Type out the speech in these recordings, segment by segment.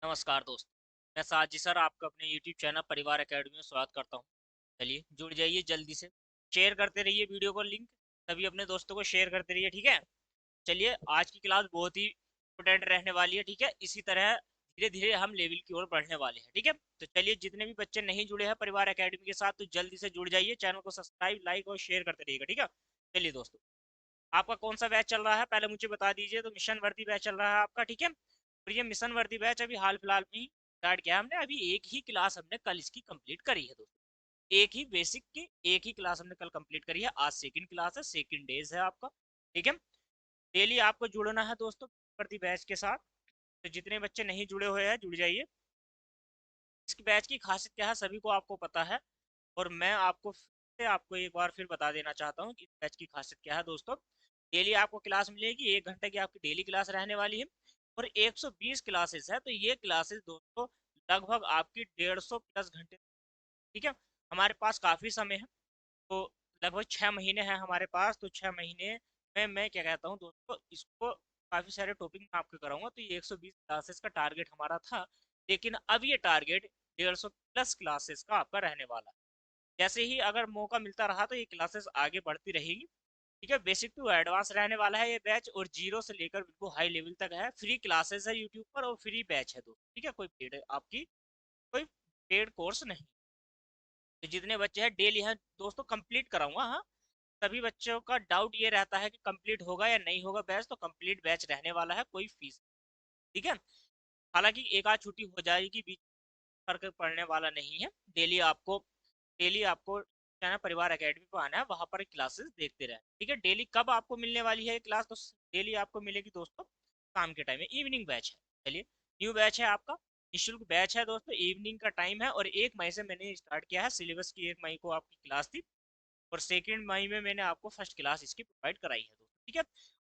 नमस्कार दोस्तों। मैं साजिद सर आपका अपने यूट्यूब चैनल परिवार एकेडमी में स्वागत करता हूँ। चलिए जुड़ जाइए जल्दी से। शेयर करते रहिए वीडियो को, लिंक सभी अपने दोस्तों को शेयर करते रहिए, ठीक है। चलिए आज की क्लास बहुत ही इंपोर्टेंट रहने वाली है, ठीक है। इसी तरह धीरे धीरे हम लेवल की ओर बढ़ने वाले हैं, ठीक है। तो चलिए, जितने भी बच्चे नहीं जुड़े हैं परिवार एकेडमी के साथ, तो जल्दी से जुड़ जाइए, चैनल को सब्सक्राइब, लाइक और शेयर करते रहिएगा, ठीक है। चलिए दोस्तों, आपका कौन सा बैच चल रहा है पहले मुझे बता दीजिए। तो मिशन वर्दी बैच चल रहा है आपका, ठीक है। और ये मिशन वर्दी बैच अभी हाल फिलहाल में ही स्टार्ट किया हमने। अभी एक ही क्लास हमने कल इसकी कंप्लीट करी है दोस्तों। एक ही बेसिक की एक ही क्लास हमने कल कंप्लीट करी है। आज सेकंड क्लास है, सेकंड डेज है आपका, ठीक है। डेली आपको जुड़ना है दोस्तों वर्दी बैच के साथ। तो जितने बच्चे नहीं जुड़े हुए हैं जुड़ जाइए। इसकी बैच की खासियत क्या है सभी को आपको पता है, और मैं आपको फिर से आपको एक बार फिर बता देना चाहता हूँ कि इस बैच की खासियत क्या है दोस्तों। डेली आपको क्लास मिलेगी, 1 घंटे की आपकी डेली क्लास रहने वाली है, और 120 क्लासेस है। तो ये क्लासेस दोस्तों लगभग आपकी 150 प्लस घंटे, ठीक है। हमारे पास काफ़ी समय है, तो लगभग 6 महीने हैं हमारे पास। तो 6 महीने में मैं क्या कहता हूँ दोस्तों, इसको काफ़ी सारे टॉपिक मैं आपको कराऊंगा। तो ये 120 क्लासेस का टारगेट हमारा था, लेकिन अब ये टारगेट 150 प्लस क्लासेस का आपका रहने वाला है। जैसे ही अगर मौका मिलता रहा तो ये क्लासेस आगे बढ़ती रहेगी, ठीक है। बेसिक टू एडवांस रहने वाला है ये बैच, और जीरो से लेकर बिल्कुल हाई लेवल तक है। फ्री क्लासेस है यूट्यूब पर, और फ्री बैच है दोस्तों, ठीक है। कोई पेड आपकी कोई पेड कोर्स नहीं। तो जितने बच्चे हैं डेली हैं दोस्तों कंप्लीट कराऊंगा, हाँ। सभी बच्चों का डाउट ये रहता है कि कंप्लीट होगा या नहीं होगा बैच। तो कंप्लीट बैच रहने वाला है, कोई फीस, ठीक है। हालांकि एक आध छुट्टी हो जाएगी बीच, फर्क पड़ने वाला नहीं है। डेली आपको क्या है, परिवार एकेडमी पे आना है, वहां पर क्लासेस देखते रहे, ठीक है। डेली कब आपको मिलने वाली है क्लास? तो डेली आपको मिलेगी दोस्तों शाम के टाइम में, इवनिंग बैच है। चलिए, न्यू बैच है आपका, निःशुल्क बैच है दोस्तों, इवनिंग का टाइम है। और 1 मई से मैंने स्टार्ट किया है सिलेबस की। 1 मई को आपकी क्लास थी, और 2 मई में मैंने आपको फर्स्ट क्लास इसकी प्रोवाइड कराई है दोस्तों, ठीक है।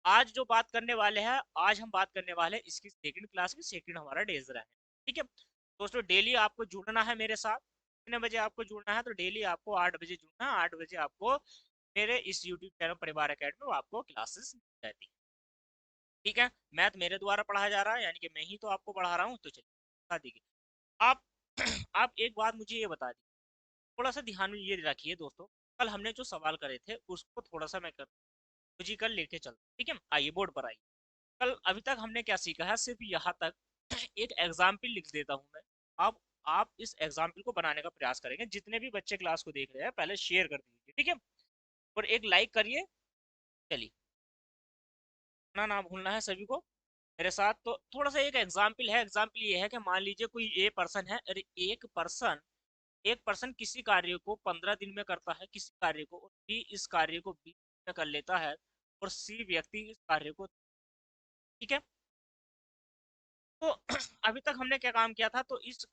आज जो बात करने वाले हैं, आज हम बात करने वाले हैं इसकी सेकंड क्लास की। सेकंड हमारा डेज रहा है, ठीक है दोस्तों। डेली आपको जुड़ना है मेरे साथ। कितने बजे आपको जुड़ना है? तो डेली आपको 8 बजे जुड़ना है। 8 बजे आपको मेरे इस यूट्यूब चैनल परिवार एकेडमी में आपको क्लासेस मिल जाती है, ठीक है। मैथ मेरे द्वारा पढ़ाया जा रहा है, यानी कि मैं ही तो आपको पढ़ा रहा हूँ। तो चलिए बता दीजिए आप। आप एक बात मुझे ये बता दी, थोड़ा सा ध्यान में ये रखिए दोस्तों। कल हमने जो सवाल करे थे उसको थोड़ा सा मैं कर फिजिकल लेके चल, ठीक है। आइए बोर्ड पर आइए। कल अभी तक हमने क्या सीखा है, सिर्फ यहाँ तक। एक एग्जाम्पल लिख देता हूँ मैं। अब आप इस एग्जाम्पल को बनाने का प्रयास करेंगे। जितने भी बच्चे क्लास को देख रहे हैं पहले शेयर कर दीजिए, ठीक है। और एक लाइक करिए। चलिए, ना ना भूलना है सभी को मेरे साथ। तो थोड़ा सा एक एग्जाम्पल है। एग्जाम्पल ये है कि मान लीजिए कोई ए पर्सन है। अरे एक पर्सन किसी कार्य को 15 दिन में करता है, किसी कार्य को, और बी इस कार्य को 20 दिन में कर लेता है, और सी व्यक्ति इस कार्य को, ठीक है। तो अभी तक हमने क्या काम किया था? तो इस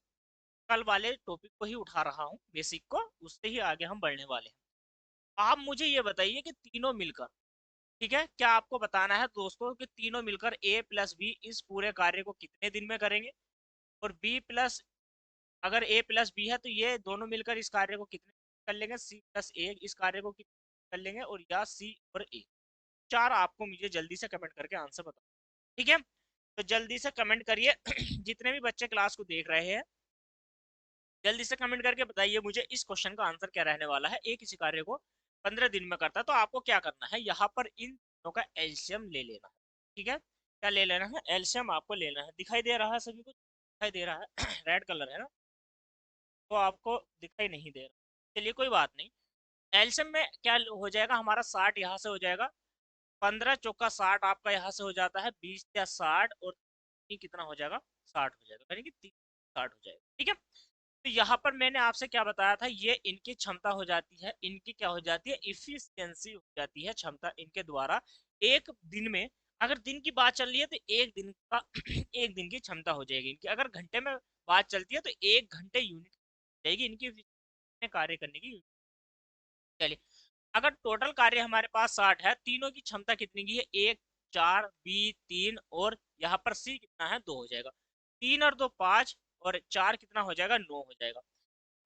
कल वाले टॉपिक को ही उठा रहा हूँ, बेसिक को, उससे ही आगे हम बढ़ने वाले हैं। आप मुझे ये बताइए कि तीनों मिलकर, ठीक है, क्या आपको बताना है दोस्तों कि तीनों मिलकर ए प्लस बी इस पूरे कार्य को कितने दिन में करेंगे? और बी प्लस, अगर ए प्लस बी है तो ये दोनों मिलकर इस कार्य को कितने कर लेंगे? सी प्लस ए इस कार्य को कितने कर लेंगे? और या सी और ए। चार आपको मुझे जल्दी से कमेंट करके आंसर बताओ, ठीक है। तो जल्दी से कमेंट करिए। जितने भी बच्चे क्लास को देख रहे हैं जल्दी से कमेंट करके बताइए मुझे इस क्वेश्चन का आंसर क्या रहने वाला है। एक इसी कार्य को 15 दिन में करता है, तो आपको क्या करना है, यहाँ पर इन दोनों का एल्शियम ले लेना है, ठीक है। क्या ले लेना है? एल्शियम आपको लेना है। दिखाई दे रहा है सभी को? दिखाई दे रहा है। रेड कलर है ना, तो आपको दिखाई नहीं दे रहा, चलिए कोई बात नहीं। एल्शियम में क्या हो जाएगा हमारा? 60 यहाँ से हो जाएगा, 15 चौका 60 आपका यहाँ से हो जाता है, 20 या 60, और ये कितना हो जाएगा? 60 हो जाएगा, यानी कि 60 हो जाएगा, ठीक है। तो यहाँ पर मैंने आपसे क्या बताया था, ये इनकी क्षमता हो जाती है, इनकी क्या हो जाती है? इफिशियंसी हो जाती है, क्षमता इनके द्वारा एक दिन में। अगर दिन की बात चल रही है तो एक दिन का एक दिन की क्षमता हो जाएगी इनकी। अगर घंटे में बात चलती है तो 1 घंटे यूनिट जाएगी इनकी कार्य करने की। चलिए, अगर टोटल कार्य हमारे पास 60 है, तीनों की क्षमता कितनी की है? 1, 4, 3 और यहाँ पर सी कितना है? 2 हो जाएगा। 3 और 2 5, और 4 कितना हो जाएगा? 9 हो जाएगा।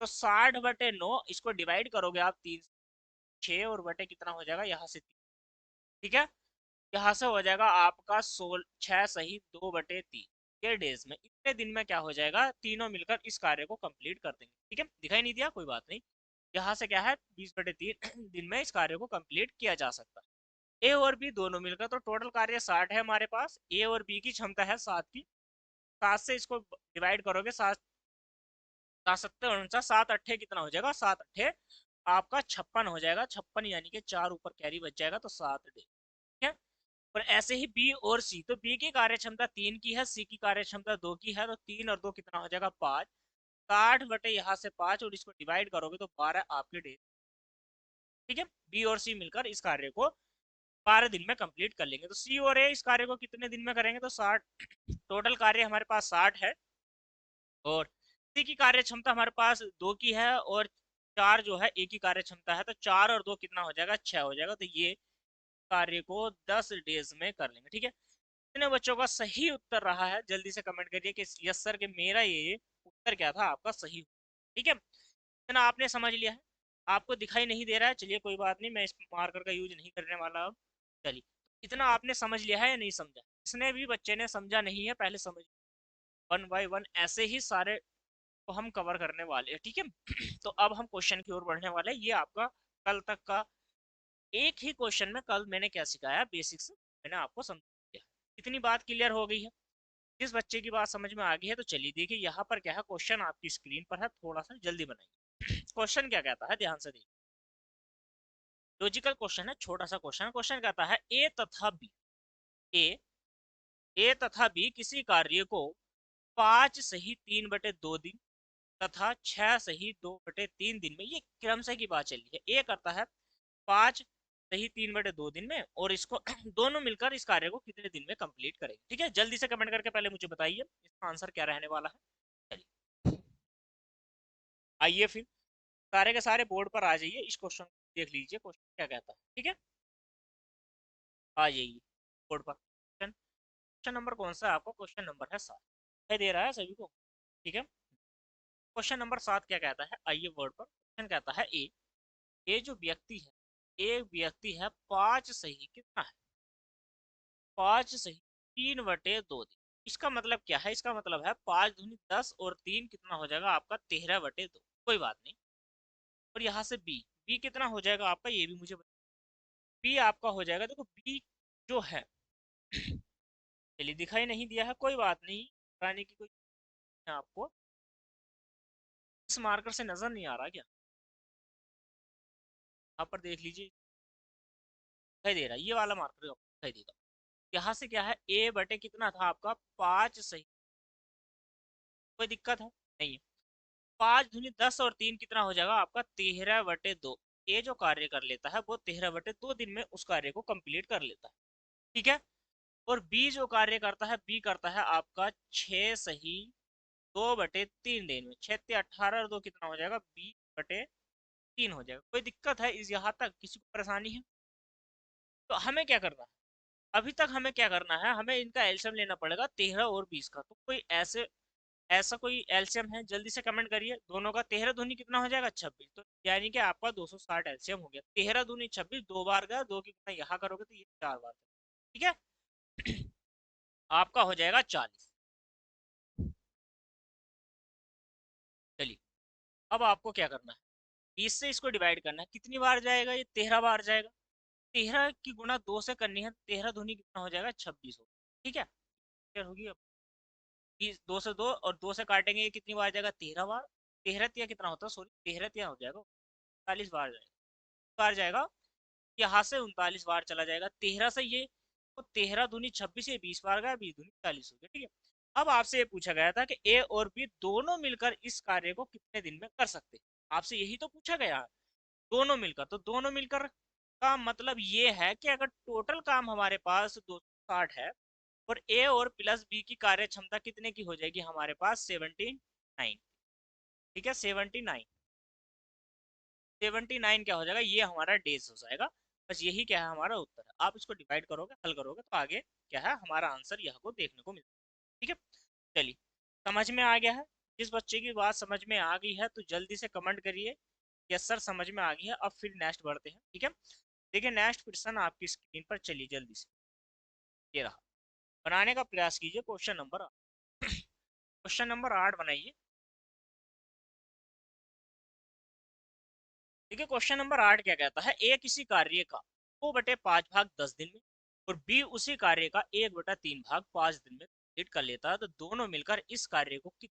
तो 60/9 इसको डिवाइड करोगे आप 3 6, और बटे कितना हो जाएगा यहाँ से 3, ठीक है। यहाँ से हो जाएगा आपका 16 6 सही 2/3, ये डेज में, इतने दिन में क्या हो जाएगा, तीनों मिलकर इस कार्य को कंप्लीट कर देंगे। ठीक है, दिखाई नहीं दिया, कोई बात नहीं। यहाँ से क्या है, 20/3 दिन में इस कार्य को कंप्लीट किया जा सकता है। ए और बी दोनों मिलकर, तो टोटल कार्य 60 है हमारे पास। ए और बी की क्षमता है 7 की। 7 से इसको डिवाइड करोगे, 7 7 सत्ते 49, 7 अट्ठे कितना हो जाएगा, 7 अट्ठे आपका 56 हो जाएगा। 56 यानी कि 4 ऊपर कैरी बच जाएगा, तो 7 डे। ठीक है। और ऐसे ही बी और सी, तो बी की कार्य क्षमता 3 की है, सी की कार्य क्षमता 2 की है, तो 3 और 2 कितना हो जाएगा, 5। 60 बटे यहाँ से 5, और इसको डिवाइड करोगे तो 12 आपके डे। ठीक है, बी और सी मिलकर इस कार्य को 12 दिन में कंप्लीट कर लेंगे। तो सी और ए इस कार्य को कितने दिन में करेंगे, तो 60। टोटल कार्य हमारे पास 60 है, और सी की कार्य क्षमता हमारे पास 2 की है, और 4 जो है ए की कार्य क्षमता है, तो 4 और 2 कितना हो जाएगा, 6 हो जाएगा। तो ये कार्य को 10 डेज में कर लेंगे। ठीक है, कितने बच्चों का सही उत्तर रहा है, जल्दी से कमेंट करिए कि यस सर, कि मेरा ये उत्तर क्या था आपका सही। ठीक है, इतना आपने समझ लिया है। आपको दिखाई नहीं दे रहा है, चलिए कोई बात नहीं, मैं इस मार्कर का यूज नहीं करने वाला अब। चलिए, इतना आपने समझ लिया है या नहीं समझा, इसने भी बच्चे ने समझा नहीं है, पहले समझ। वन बाय वन ऐसे ही सारे को हम कवर करने वाले हैं। ठीक है। तो अब हम क्वेश्चन की ओर बढ़ने वाले हैं। ये आपका कल तक का एक ही क्वेश्चन में, कल मैंने क्या सिखाया बेसिक्स, मैंने आपको समझ दिया। इतनी बात क्लियर हो गई है। जिस बच्चे की बात समझ में आ गई है, तो चलिए देखिए यहाँ पर क्या है, क्वेश्चन आपकी स्क्रीन पर है, थोड़ा सा जल्दी बनाइए। क्वेश्चन क्या कहता है, ध्यान से देखिए। लॉजिकल क्वेश्चन है, छोटा सा क्वेश्चन। क्वेश्चन कहता है ए तथा बी, ए ए तथा बी किसी कार्य को 5 सही 3/2 दिन तथा 6 सही 2/3 दिन में, ये क्रम से की बात चली है। ए करता है 5 सही 3/2 दिन में, और इसको दोनों मिलकर इस कार्य को कितने दिन में कंप्लीट करेंगे। ठीक है, जल्दी से कमेंट करके पहले मुझे बताइए इसका आंसर क्या रहने वाला है। चलिए आइए फिर, सारे के सारे बोर्ड पर आ जाइए, इस क्वेश्चन को देख लीजिए, क्वेश्चन क्या कहता है। ठीक है, आ जाइए बोर्ड पर। क्वेश्चन, क्वेश्चन नंबर कौन सा है आपका, क्वेश्चन नंबर है 7। दे रहा है सभी को। ठीक है, क्वेश्चन नंबर 7 क्या कहता है, आइए वर्ड पर। क्वेश्चन कहता है ए जो व्यक्ति है, एक व्यक्ति है, 5 सही कितना है, 5 सही 3/2 दिन। इसका मतलब क्या है, इसका मतलब है 5 दूनी 10, और 3 कितना हो जाएगा आपका, 13/2। कोई बात नहीं। और यहाँ से बी, बी कितना हो जाएगा आपका, ये भी मुझे बी आपका हो जाएगा, देखो बी जो है, चलिए दिखाई नहीं दिया है, कोई बात नहीं, बताने की कोई आपको इस मार्कर से नजर नहीं आ रहा क्या, यहाँ पर देख लीजिए, दिखाई दे रहा है, ये वाला मार्कर दिखाई देगा। यहाँ से क्या है, ए बटे कितना था आपका, 5 सही, कोई दिक्कत है नहीं है। 5 दूनी 10, और 3 कितना हो जाएगा आपका, 13/2। ए जो कार्य कर लेता है वो 13/2 दिन में उस कार्य को कंप्लीट कर लेता है। ठीक है। और बी जो कार्य करता है, बी करता है आपका 6 सही 2/3 दिन में। 6 18 और 2 कितना हो जाएगा, 20/3 हो जाएगा। कोई दिक्कत है इस यहाँ तक, किसी को परेशानी है, तो हमें क्या करना है, अभी तक हमें क्या करना है, हमें इनका एलसीएम लेना पड़ेगा 13 और 20 का। तो कोई ऐसे ऐसा कोई एलसीएम है, जल्दी से कमेंट करिए। दोनों का 13 दूनी कितना हो जाएगा, 26। तो यानी कि आपका 260 एलसीएम हो गया। 13 दूनी 26, 2 बार गया, 2 कितना यहाँ करोगे तो ये 4 बार। ठीक है। आपका हो जाएगा 40। चलिए, अब आपको क्या करना है, 20 से इसको डिवाइड करना है। कितनी बार जाएगा, ये 13 बार जाएगा। 13 की गुणा 2 से करनी है, 13 दूनी कितना हो जाएगा, 26 हो। ठीक है, क्लियर होगी अब। 2 से 2, और 2 से काटेंगे, ये कितनी बार जाएगा, 13 बार। 13 तिया कितना होता है, सॉरी 13 तिया हो जाएगा 40 बार जाएगा, बार जाएगा। यहाँ से 39 बार चला जाएगा। 13 से ये, तो 13 दूनी 26, ये 20 बार गया, 20 दूनी 40 हो गया। ठीक है। अब आपसे ये पूछा गया था कि ए और बी दोनों मिलकर इस कार्य को कितने दिन में कर सकते हैं, आपसे यही तो पूछा गया है। दोनों मिलकर, तो दोनों मिलकर का मतलब ये है कि अगर टोटल काम हमारे पास 260 है, और ए और प्लस बी की कार्य क्षमता कितने की हो जाएगी हमारे पास, 79। ठीक है, 79। 79 क्या हो जाएगा, ये हमारा डेज हो जाएगा। बस यही क्या है हमारा उत्तर है। आप इसको डिवाइड करोगे, हल करोगे, तो आगे क्या है हमारा आंसर यह को देखने को मिलता है। ठीक है, चलिए, समझ में आ गया है। जिस बच्चे की बात समझ में आ गई है, तो जल्दी से कमेंट करिए, यस सर समझ में आ गई है। अब फिर नेक्स्ट बढ़ते हैं। ठीक है, देखिए नेक्स्ट क्वेश्चन आपकी स्क्रीन पर, चलिए जल्दी से, ये रहा, बनाने का प्रयास कीजिए क्वेश्चन नंबर। क्वेश्चन नंबर 8 बनाइए। देखिए क्वेश्चन नंबर 8 क्या कहता है, ए किसी कार्य का 2/5 भाग 10 दिन में और बी उसी कार्य का 1/3 भाग 5 दिन में कंप्लीट कर लेता है, तो दोनों मिलकर इस कार्य को ठीक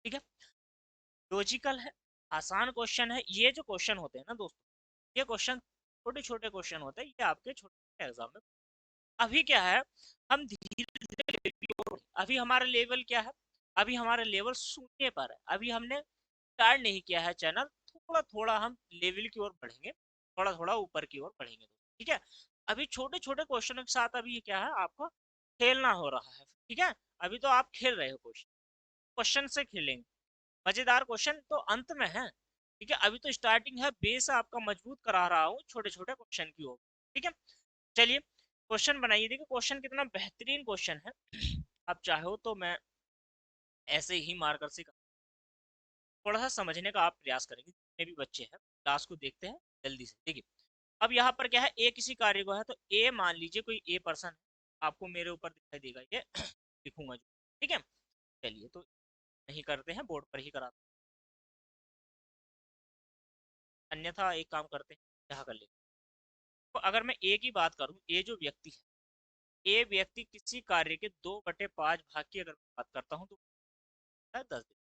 है, लॉजिकल है, आसान क्वेश्चन है। ये जो क्वेश्चन होते हैं ना दोस्तों, ये क्वेश्चन छोटे छोटे क्वेश्चन होते हैं, ये आपके छोटे एग्जाम में। अभी क्या है, हम धीरे धीरे, अभी हमारा लेवल क्या है, अभी हमारा लेवल शून्य पर है, अभी हमने स्टार्ट नहीं किया है चैनल, थोड़ा थोड़ा हम लेवल की ओर बढ़ेंगे, थोड़ा थोड़ा ऊपर की ओर बढ़ेंगे, ठीक है। अभी छोटे छोटे क्वेश्चनों के साथ अभी ये क्या है, आपको खेलना हो रहा है, ठीक है। अभी तो आप खेल रहे हो, क्वेश्चन क्वेश्चन से खेलेंगे, मजेदार क्वेश्चन तो अंत में है, ठीक है। अभी तो स्टार्टिंग है, बेस आपका मजबूत करा रहा हूँ छोटे छोटे क्वेश्चन की ओर, ठीक है। चलिए क्वेश्चन बनाइए। देखिए क्वेश्चन कितना बेहतरीन क्वेश्चन है। आप चाहो तो मैं ऐसे ही मार्कर से थोड़ा सा समझने का आप प्रयास करेंगे, जितने भी बच्चे हैं क्लास को देखते हैं जल्दी से। देखिए अब यहाँ पर क्या है, ए किसी कार्य को है, तो ए मान लीजिए कोई ए पर्सन है, आपको मेरे ऊपर दिखाई देगा ये लिखूंगा जो, ठीक है। चलिए तो नहीं करते हैं, बोर्ड पर ही कराते हैं, अन्यथा एक काम करते हैं, यहाँ कर लेते हैं। तो अगर मैं ए की बात करूँ, ए जो व्यक्ति है, ए व्यक्ति किसी कार्य के 2/5 भाग की अगर मैं बात करता हूँ तो है 10 दिन।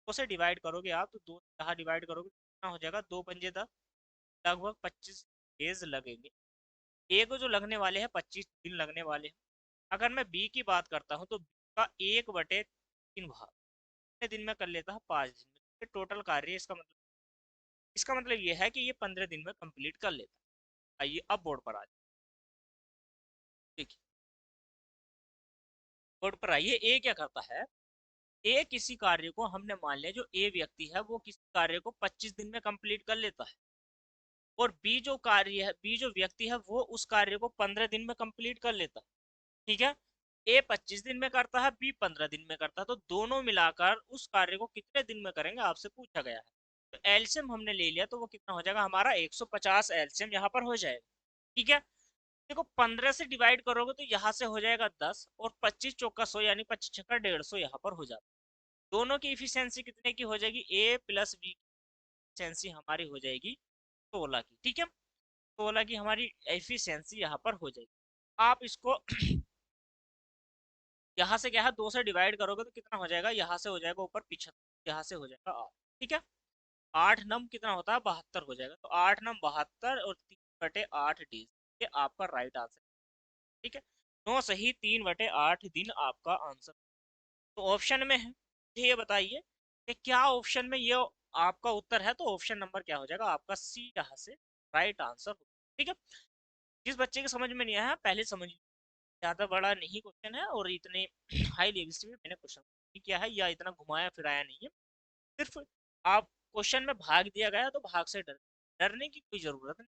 उसे डिवाइड करोगे आप, तो दो यहाँ डिवाइड करोगे तो कितना हो जाएगा, 2×5 = 10, लगभग 25 डेज लगेंगे। ए को जो लगने वाले हैं 25 दिन लगने वाले हैं। अगर मैं बी की बात करता हूँ तो बी का 1/3 भाग कितने दिन में कर लेता है, 5 दिन में। टोटल कार्य इसका मतलब ये है कि ये 15 दिन में कंप्लीट कर लेता है। आइए अब बोर्ड पर आ जाए, देखिए बोर्ड पर आइए। ए क्या करता है, ए किसी कार्य को, हमने मान लिया जो ए व्यक्ति है वो किसी कार्य को 25 दिन में कंप्लीट कर लेता है, और बी जो कार्य है, बी जो व्यक्ति है वो उस कार्य को 15 दिन में कंप्लीट कर लेता है, ठीक है। ए 25 दिन में करता है, बी 15 दिन में करता है, तो दोनों मिलाकर उस कार्य को कितने दिन में करेंगे आपसे पूछा गया है। तो एलसीएम हमने ले लिया, तो वो कितना हो जाएगा हमारा 150 एलसीएम यहाँ पर हो जाएगा, ठीक है। देखो 15 से डिवाइड करोगे तो यहाँ से हो जाएगा 10, और 25×4 = 100, यानी 25×6 = 150 यहाँ पर हो जाता है। दोनों की इफिशियंसी कितने की हो जाएगी, ए प्लस बी की इफिशियंसी हमारी हो जाएगी 16 की, ठीक है। 16 की हमारी एफिशिएंसी यहाँ पर हो जाएगी। आप इसको यहाँ से क्या है, 2 से डिवाइड करोगे तो कितना हो जाएगा, यहाँ से हो जाएगा ऊपर 75, यहाँ से हो जाएगा 8, ठीक है। 8×9 कितना होता है, 72 हो जाएगा, तो 8×9 72 और 3/8 डेज, ये आपका राइट आंसर, ठीक है। 9 सही 3/8 दिन आपका आंसर। तो ऑप्शन में है, ये बताइए कि क्या ऑप्शन में ये आपका उत्तर है, तो ऑप्शन नंबर क्या हो जाएगा आपका, सी यहाँ से राइट आंसर, ठीक है। जिस बच्चे के समझ में नहीं आया पहले समझ, ज्यादा बड़ा नहीं क्वेश्चन है, और इतने हाई लेवल से भी मैंने क्वेश्चन नहीं किया है, या इतना घुमाया फिराया नहीं है। सिर्फ आप क्वेश्चन में भाग दिया गया तो भाग से डरने की कोई जरूरत नहीं,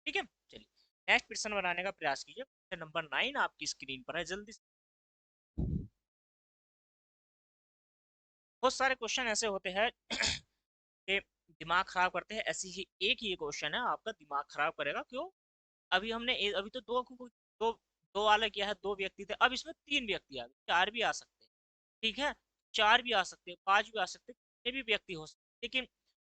ठीक है। चलिए नेक्स्ट क्वेश्चन बनाने का प्रयास कीजिए। क्वेश्चन नंबर 9 आपकी स्क्रीन पर है, जल्दी से। बहुत सारे क्वेश्चन ऐसे होते हैं कि दिमाग खराब करते हैं, ऐसी ही एक ही क्वेश्चन है आपका दिमाग खराब करेगा, क्यों। अभी तो दो दो वाला किया है, 2 व्यक्ति थे, अब इसमें 3 व्यक्ति आ गए, 4 भी आ सकते हैं, ठीक है। 4 भी आ सकते हैं, 5 भी आ सकते हैं, कितने भी व्यक्ति हो सकते हैं, लेकिन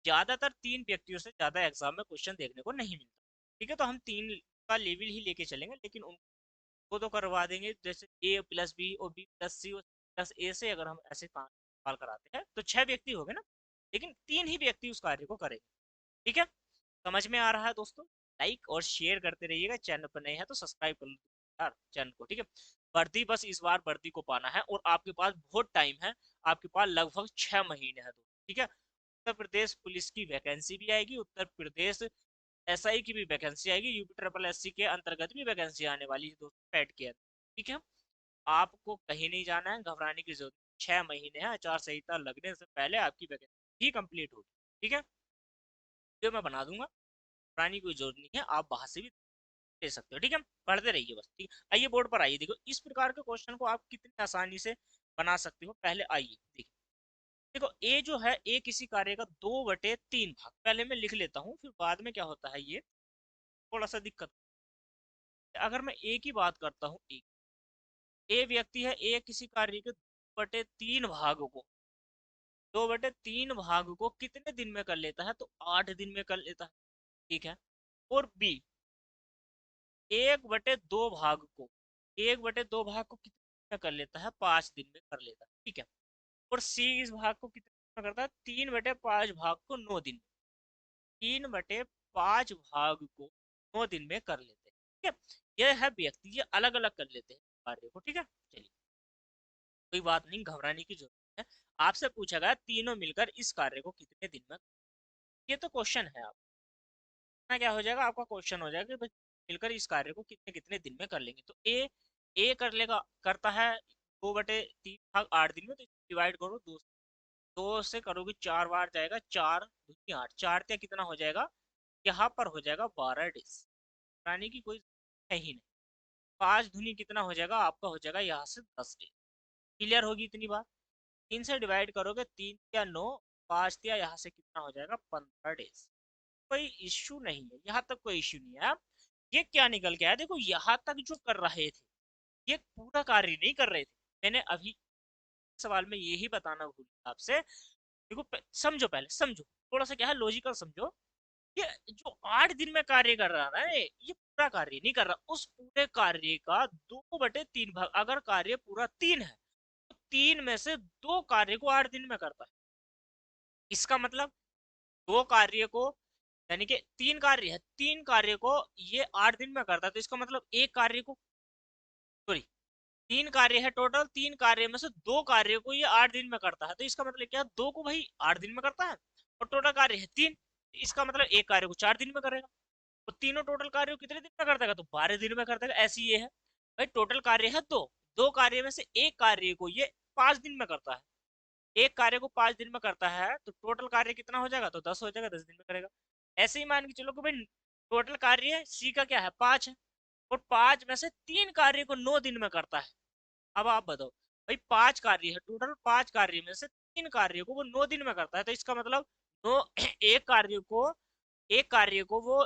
ज्यादातर 3 व्यक्तियों से ज्यादा एग्जाम में क्वेश्चन देखने को नहीं मिलता, ठीक है। तो हम 3 का लेवल ही लेके चलेंगे, लेकिन उनको तो करवा देंगे, जैसे ए प्लस बी और बी प्लस सी और प्लस ए से अगर हम ऐसे सवाल कराते हैं तो 6 व्यक्ति हो गए ना, लेकिन 3 ही व्यक्ति उस कार्य को करेंगे, ठीक है। समझ में आ रहा है दोस्तों, लाइक और शेयर करते रहिएगा, चैनल पर नए हैं तो सब्सक्राइब कर लो यार चैनल को, ठीक है। वर्दी, बस इस बार वर्दी को पाना है, और आपके पास बहुत टाइम है, आपके पास लगभग 6 महीने है दोस्तों, ठीक है। उत्तर प्रदेश पुलिस की वैकेंसी भी आएगी, उत्तर प्रदेश एसआई की भी वैकेंसी आएगी, यूपी ट्रिपल एससी के अंतर्गत भी वैकेंसी आने वाली है दोस्तों, पेड के अंदर, ठीक है। आपको कहीं नहीं जाना है, घबराने की जरूरत, 6 महीने है, आचार संहिता लगने से पहले आपकी वैकेंसी ही कंप्लीट होगी, ठीक है। जो मैं बना दूंगा, घबराने की कोई जरूरत नहीं है, आप बाहर से भी ले सकते हो, ठीक है। पढ़ते रहिए बस, ठीक है। आइए बोर्ड पर आइए, देखो इस प्रकार के क्वेश्चन को आप कितनी आसानी से बना सकते हो, पहले आइए देखिए। देखो ए जो है, ए किसी कार्य का 2/3 भाग, पहले मैं लिख लेता हूँ, फिर बाद में क्या होता है ये थोड़ा सा दिक्कत। अगर मैं ए की बात करता हूँ, ए व्यक्ति है, ए किसी कार्य के 2/3 भाग को 2/3 भाग को कितने दिन में कर लेता है? तो 8 दिन में कर लेता है। ठीक है। और बी 1/2 भाग को कितने दिन में कर लेता है? 5 दिन में कर लेता है। ठीक है। और सी इस भाग को कितने दिन में करता है? 3/5 भाग को 9 दिन में। 3/5 भाग को 9 दिन में कर लेते हैं। ठीक है। यह है व्यक्ति, ये अलग अलग कर लेते हैं कार्य को। ठीक है। चलिए, कोई बात नहीं, घबराने की जरूरत है। आपसे पूछा गया तीनों मिलकर इस कार्य को कितने दिन में, ये तो क्वेश्चन है। आप ना क्या हो जाएगा, आपका क्वेश्चन हो जाएगा कि भाई मिलकर इस कार्य को कितने कितने दिन में कर लेंगे। तो ए कर लेगा, करता है 2/3 भाग 8 दिन में, तो डिवाइड करो 2 से करोगे 4 बार जाएगा, 4 दूनी 8, 4 कितना हो जाएगा? यहाँ पर हो जाएगा 12 डेज। कराने की कोई है ही नहीं। 5 दूनी कितना हो जाएगा आपका? हो जाएगा यहाँ से 10 डेज। क्लियर होगी इतनी बात? 3 से डिवाइड करोगे, 3 या 9, 5 यहाँ से कितना हो जाएगा? 15 डेज। कोई इश्यू नहीं है, यहाँ तक कोई इश्यू नहीं है। अब ये क्या निकल के आया? देखो, यहाँ तक जो कर रहे थे ये पूरा कार्य नहीं कर रहे थे। मैंने अभी सवाल में यही बताना भूल गया आपसे। देखो, समझो, पहले समझो, थोड़ा सा क्या है, लॉजिकल समझो। ये जो 8 दिन में कार्य कर रहा है ना, ये पूरा कार्य नहीं कर रहा। उस पूरे कार्य का 2/3 भाग, अगर कार्य पूरा 3 है तो 3 में से 2 कार्य को 8 दिन में करता है। इसका मतलब 2 कार्य को, यानी कि 3 कार्य है, 3 कार्य को ये 8 दिन में करता है। तो इसका मतलब एक कार्य को, सॉरी, 3 कार्य है टोटल, 3 कार्य में से 2 कार्य को ये 8 दिन में करता है। तो इसका मतलब क्या? 2 को भाई 8 दिन में करता है, और टोटल कार्य है 3। इसका मतलब एक कार्य को 4 दिन में करेगा। तो तीनों टोटल कार्य को कितने दिन में कर देगा? तो 12 दिन में कर देगा। ऐसी ये है भाई, टोटल कार्य है 2, 2 कार्य में से एक कार्य को ये 5 दिन में करता है। एक कार्य को 5 दिन में करता है, तो टोटल कार्य कितना हो जाएगा? तो 10 हो जाएगा, 10 दिन में करेगा। ऐसे ही मान के चलो कि भाई टोटल कार्य सी का क्या है? 5 है, और 5 में से 3 कार्य को 9 दिन में करता है। अब आप बताओ भाई, 5 कार्य है टोटल, 5 कार्य में से 3 कार्य को वो 9 दिन में करता है। तो इसका मतलब नौ एक कार्य को एक कार्य को वो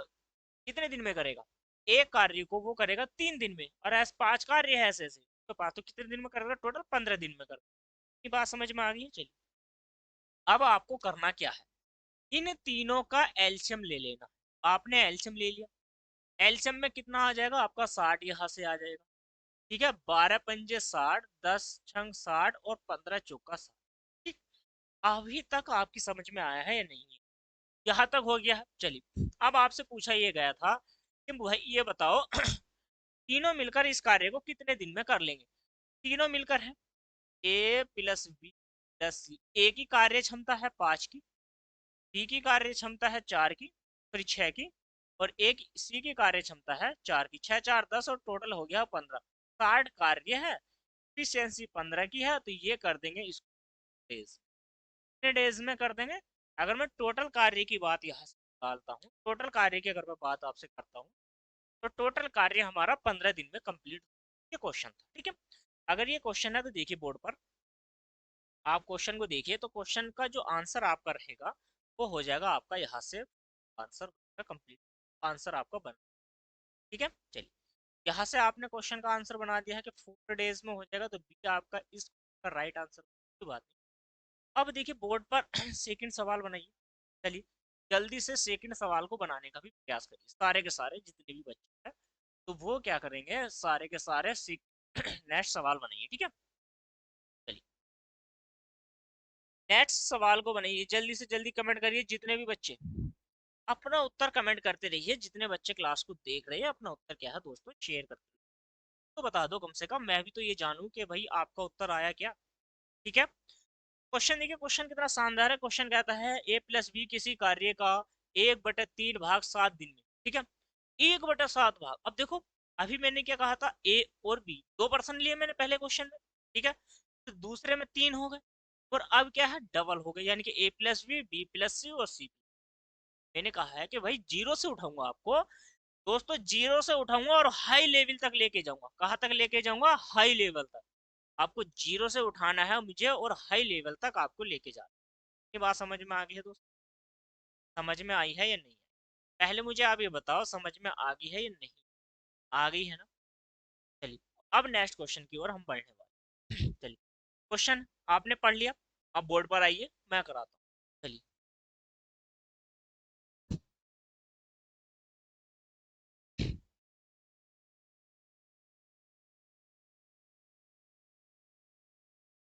कितने दिन में करेगा? एक कार्य को वो करेगा 3 दिन में, और ऐसे 5 कार्य है, ऐसे ऐसे तो 5 तो कितने दिन में करेगा? टोटल 15 दिन में करेगा। ये बात समझ में आ गई है? चलिए, अब आपको करना क्या है, इन तीनों का एल्शियम ले लेना। आपने एल्शियम ले लिया। एल्शियम में कितना आ जाएगा आपका? 60 यहाँ से आ जाएगा। ठीक है। 12 पंजे 60, 10 छंग 60, और 15 चौका 60। ठीक। अभी तक आपकी समझ में आया है या नहीं है? यहाँ तक हो गया है। चलिए, अब आपसे पूछा ये गया था कि भाई ये बताओ तीनों मिलकर इस कार्य को कितने दिन में कर लेंगे? तीनों मिलकर है A + B + C। ए की कार्य क्षमता है 5 की, बी की कार्य क्षमता है 4 की, फिर 6 की, और एक सी की कार्य क्षमता है 4 की। 6 4 10, और टोटल हो गया 15। 60 कार्य है, एफिशिएंसी 15 की है। तो ये कर देंगे इसको डेज। कितने डेज में कर देंगे? अगर मैं टोटल कार्य की बात यहाँ से निकालता हूँ, टोटल कार्य की अगर मैं बात आपसे करता हूँ, तो टोटल कार्य हमारा 15 दिन में कंप्लीट। ये क्वेश्चन था। ठीक है। अगर ये क्वेश्चन है तो देखिए बोर्ड पर, आप क्वेश्चन को देखिए, तो क्वेश्चन का जो आंसर आपका रहेगा वो हो जाएगा आपका यहाँ से आंसर कंप्लीट। आंसर आपका बन, ठीक है। चलिए, यहाँ से आपने क्वेश्चन का आंसर बना दिया है कि 4 डेज में हो जाएगा, तो बी आपका इस का राइट आंसर। कोई बात नहीं। अब देखिए बोर्ड पर सेकंड सवाल बनाइए। चलिए, जल्दी से सेकंड सवाल को बनाने का भी प्रयास करिए। सारे के सारे जितने भी बच्चे हैं, तो वो क्या करेंगे, सारे के सारे नेक्स्ट सवाल बनाइए। ठीक है। चलिए, नेक्स्ट सवाल को बनाइए। जल्दी से जल्दी कमेंट करिए जितने भी बच्चे। अपना उत्तर कमेंट करते रहिए। जितने बच्चे क्लास को देख रहे हैं, अपना उत्तर क्या है दोस्तों शेयर करते रहिए। तो बता दो कम से कम, मैं भी तो ये जानूं कि भाई आपका उत्तर आया क्या। ठीक है। क्वेश्चन देखिए, क्वेश्चन कितना शानदार है। क्वेश्चन कहता है A + B किसी कार्य का 1/3 भाग 7 दिन में। ठीक है। 1/7 भाग। अब देखो, अभी मैंने क्या कहा था, ए और बी 2 पर्सन लिए मैंने पहले क्वेश्चन में। ठीक है। तो दूसरे में 3 हो गए, और अब क्या है, डबल हो गए, यानी कि A + B, B + C और C। मैंने कहा है कि भाई जीरो से उठाऊंगा आपको, दोस्तों जीरो से उठाऊंगा और हाई लेवल तक लेके जाऊंगा। कहाँ तक लेके जाऊंगा? हाई लेवल तक। आपको जीरो से उठाना है मुझे, और हाई लेवल तक आपको लेके जाना है। ये बात समझ में आ गई है दोस्तों? समझ में आई है या नहीं है? पहले मुझे आप ये बताओ, समझ में आ गई है या नहीं? आ गई है ना? चलिए, अब नेक्स्ट क्वेश्चन की ओर हम बढ़ने वाले हैं। चलिए, क्वेश्चन आपने पढ़ लिया, आप बोर्ड पर आइए, मैं कराता हूँ, चलिए।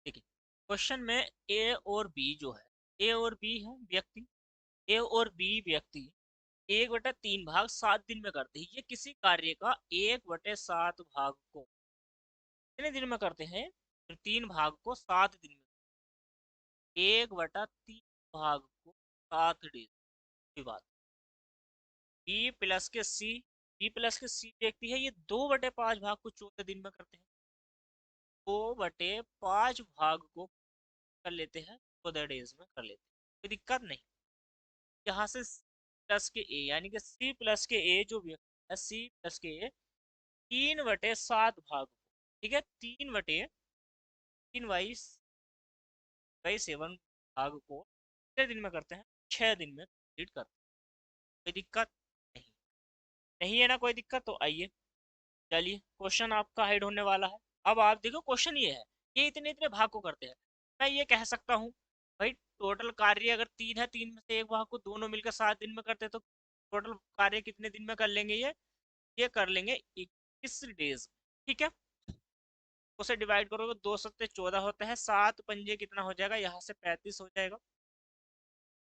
देखिए, क्वेश्चन में ए और बी जो है, ए और बी है व्यक्ति, ए और बी व्यक्ति 1/3 भाग 7 दिन में करते हैं। ये किसी कार्य का 1/7 भाग को कितने दिन में करते हैं? तो 3 भाग को 7 दिन में। 1/3 भाग को 7 दिन की बात। बी प्लस के सी, बी प्लस के सी व्यक्ति है, ये 2/5 भाग को 14 दिन में करते हैं। 2/5 भाग को कर लेते हैं, 14 डेज में कर लेते हैं, कोई दिक्कत नहीं। यहाँ से प्लस के ए, यानी कि सी प्लस के ए जो व्यक्ति है, सी प्लस के ए 3/7 भाग, ठीक है, 3/7 भाग को कितने दिन में करते हैं? 6 दिन में कंप्लीट करते हैं, कोई दिक्कत नहीं। नहीं है ना कोई दिक्कत, तो आइए, चलिए क्वेश्चन आपका हाइड होने वाला है। अब आप देखो, क्वेश्चन ये है, ये इतने इतने भाग को करते हैं। मैं ये कह सकता हूँ भाई, टोटल कार्य अगर 3 है, 3 में से एक भाग को दोनों मिलकर 7 दिन में करते हैं, तो टोटल कार्य कितने दिन में कर लेंगे? ये कर लेंगे 21 डेज, ठीक है। उसे डिवाइड करोगे, 2 7 14 होता है, 7 पंजे कितना हो जाएगा? यहाँ से 35 हो जाएगा,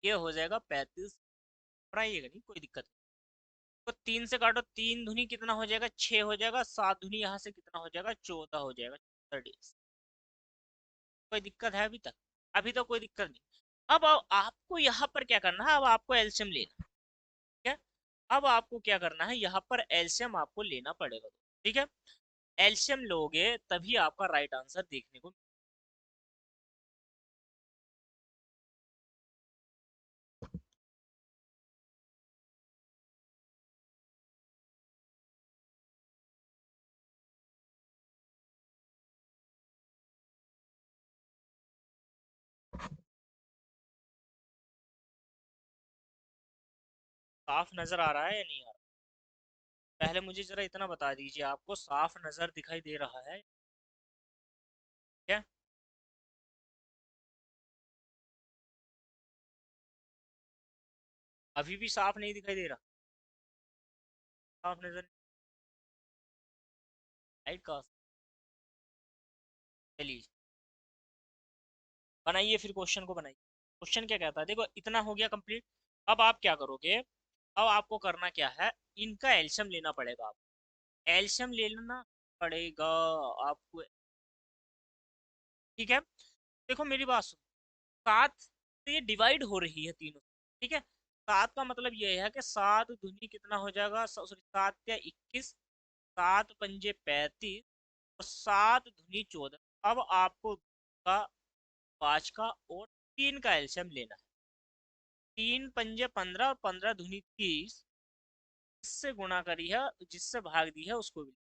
ये हो जाएगा 35। बनाइएगा नहीं, कोई दिक्कत नहीं। तो 3 से काटो, 3 दूनी कितना हो जाएगा? 6 हो जाएगा, 7 दूनी यहाँ से कितना हो जाएगा? 14 हो जाएगा, 14 डेज। कोई दिक्कत है अभी तक? अभी तो कोई दिक्कत नहीं। अब आपको यहाँ पर क्या करना है? अब आपको एलसीएम लेना है, ठीक है। अब आपको क्या करना है? यहाँ पर एलसीएम आपको लेना पड़ेगा, ठीक है। एलसीएम लोगे तभी आपका राइट आंसर देखने को। साफ नजर आ रहा है या नहीं आ रहा? पहले मुझे जरा इतना बता दीजिए, आपको साफ नजर दिखाई दे रहा है क्या? अभी भी साफ नहीं दिखाई दे रहा? साफ नजर, लाइट का, चलिए बनाइए फिर, क्वेश्चन को बनाइए। क्वेश्चन क्या कहता है, देखो इतना हो गया कंप्लीट। अब आप क्या करोगे? अब आपको करना क्या है? इनका एल्शियम लेना पड़ेगा आपको, एल्शियम लेना पड़ेगा आपको, ठीक है। देखो मेरी बात सुनो, 7 से ये डिवाइड हो रही है तीनों, ठीक है। 7 का मतलब ये है कि 7 दूनी कितना हो जाएगा? सॉरी, 7 या 21, 7 पंजे 35, और 7 दूनी 14। अब आपको का, 5 का और 3 का एल्शियम लेना है। 3 पंजे 15 और 15 दूनी 30, इससे गुणा करी है, जिससे भाग दी है उसको भी,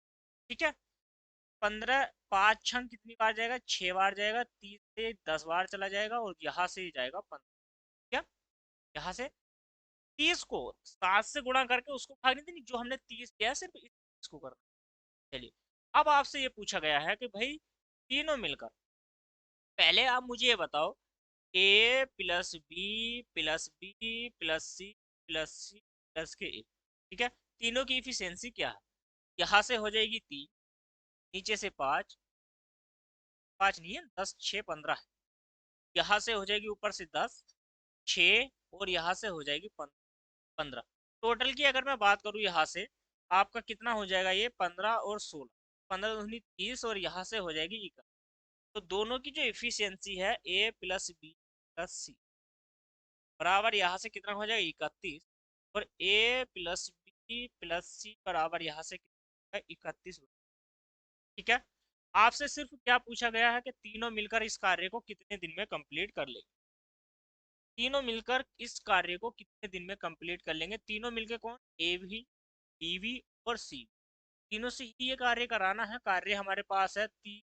ठीक है। 15, 5 छंग कितनी बार जाएगा? 6 बार जाएगा। 30 से 10 बार चला जाएगा, और यहाँ से जाएगा 15, क्या? यहाँ से 30 को 7 से गुणा करके उसको भाग नहीं देनी, जो हमने 30 किया है सिर्फ इसको करना। चलिए, अब आपसे ये पूछा गया है कि भाई तीनों मिलकर, पहले आप मुझे ये बताओ, A plus B plus B plus C plus के ए, ठीक है, तीनों की इफिशियंसी क्या है? यहाँ से हो जाएगी 3, नीचे से 5, 5 नहीं है, 10 6 15 है। यहाँ से हो जाएगी ऊपर से 10, 6, और यहाँ से हो जाएगी 15। टोटल की अगर मैं बात करूँ यहाँ से, आपका कितना हो जाएगा? ये 15 और 16, 15 दूनी 30, और यहाँ से हो जाएगी 21। तो दोनों की जो इफिशियंसी है, ए प्लस बी प्लस सी बराबर यहाँ से कितना हो जाएगा? 31। और ए प्लस बी प्लस सी बराबर यहाँ से कितना है? 31, ठीक है। आपसे सिर्फ क्या पूछा गया है कि तीनों मिलकर इस कार्य को कितने दिन में कंप्लीट कर लेंगे? तीनों मिलकर इस कार्य को कितने दिन में कंप्लीट कर लेंगे? तीनों मिलकर कौन? ए भी, बी भी और सी, तीनों से ही ये कार्य कराना है। कार्य हमारे पास है 3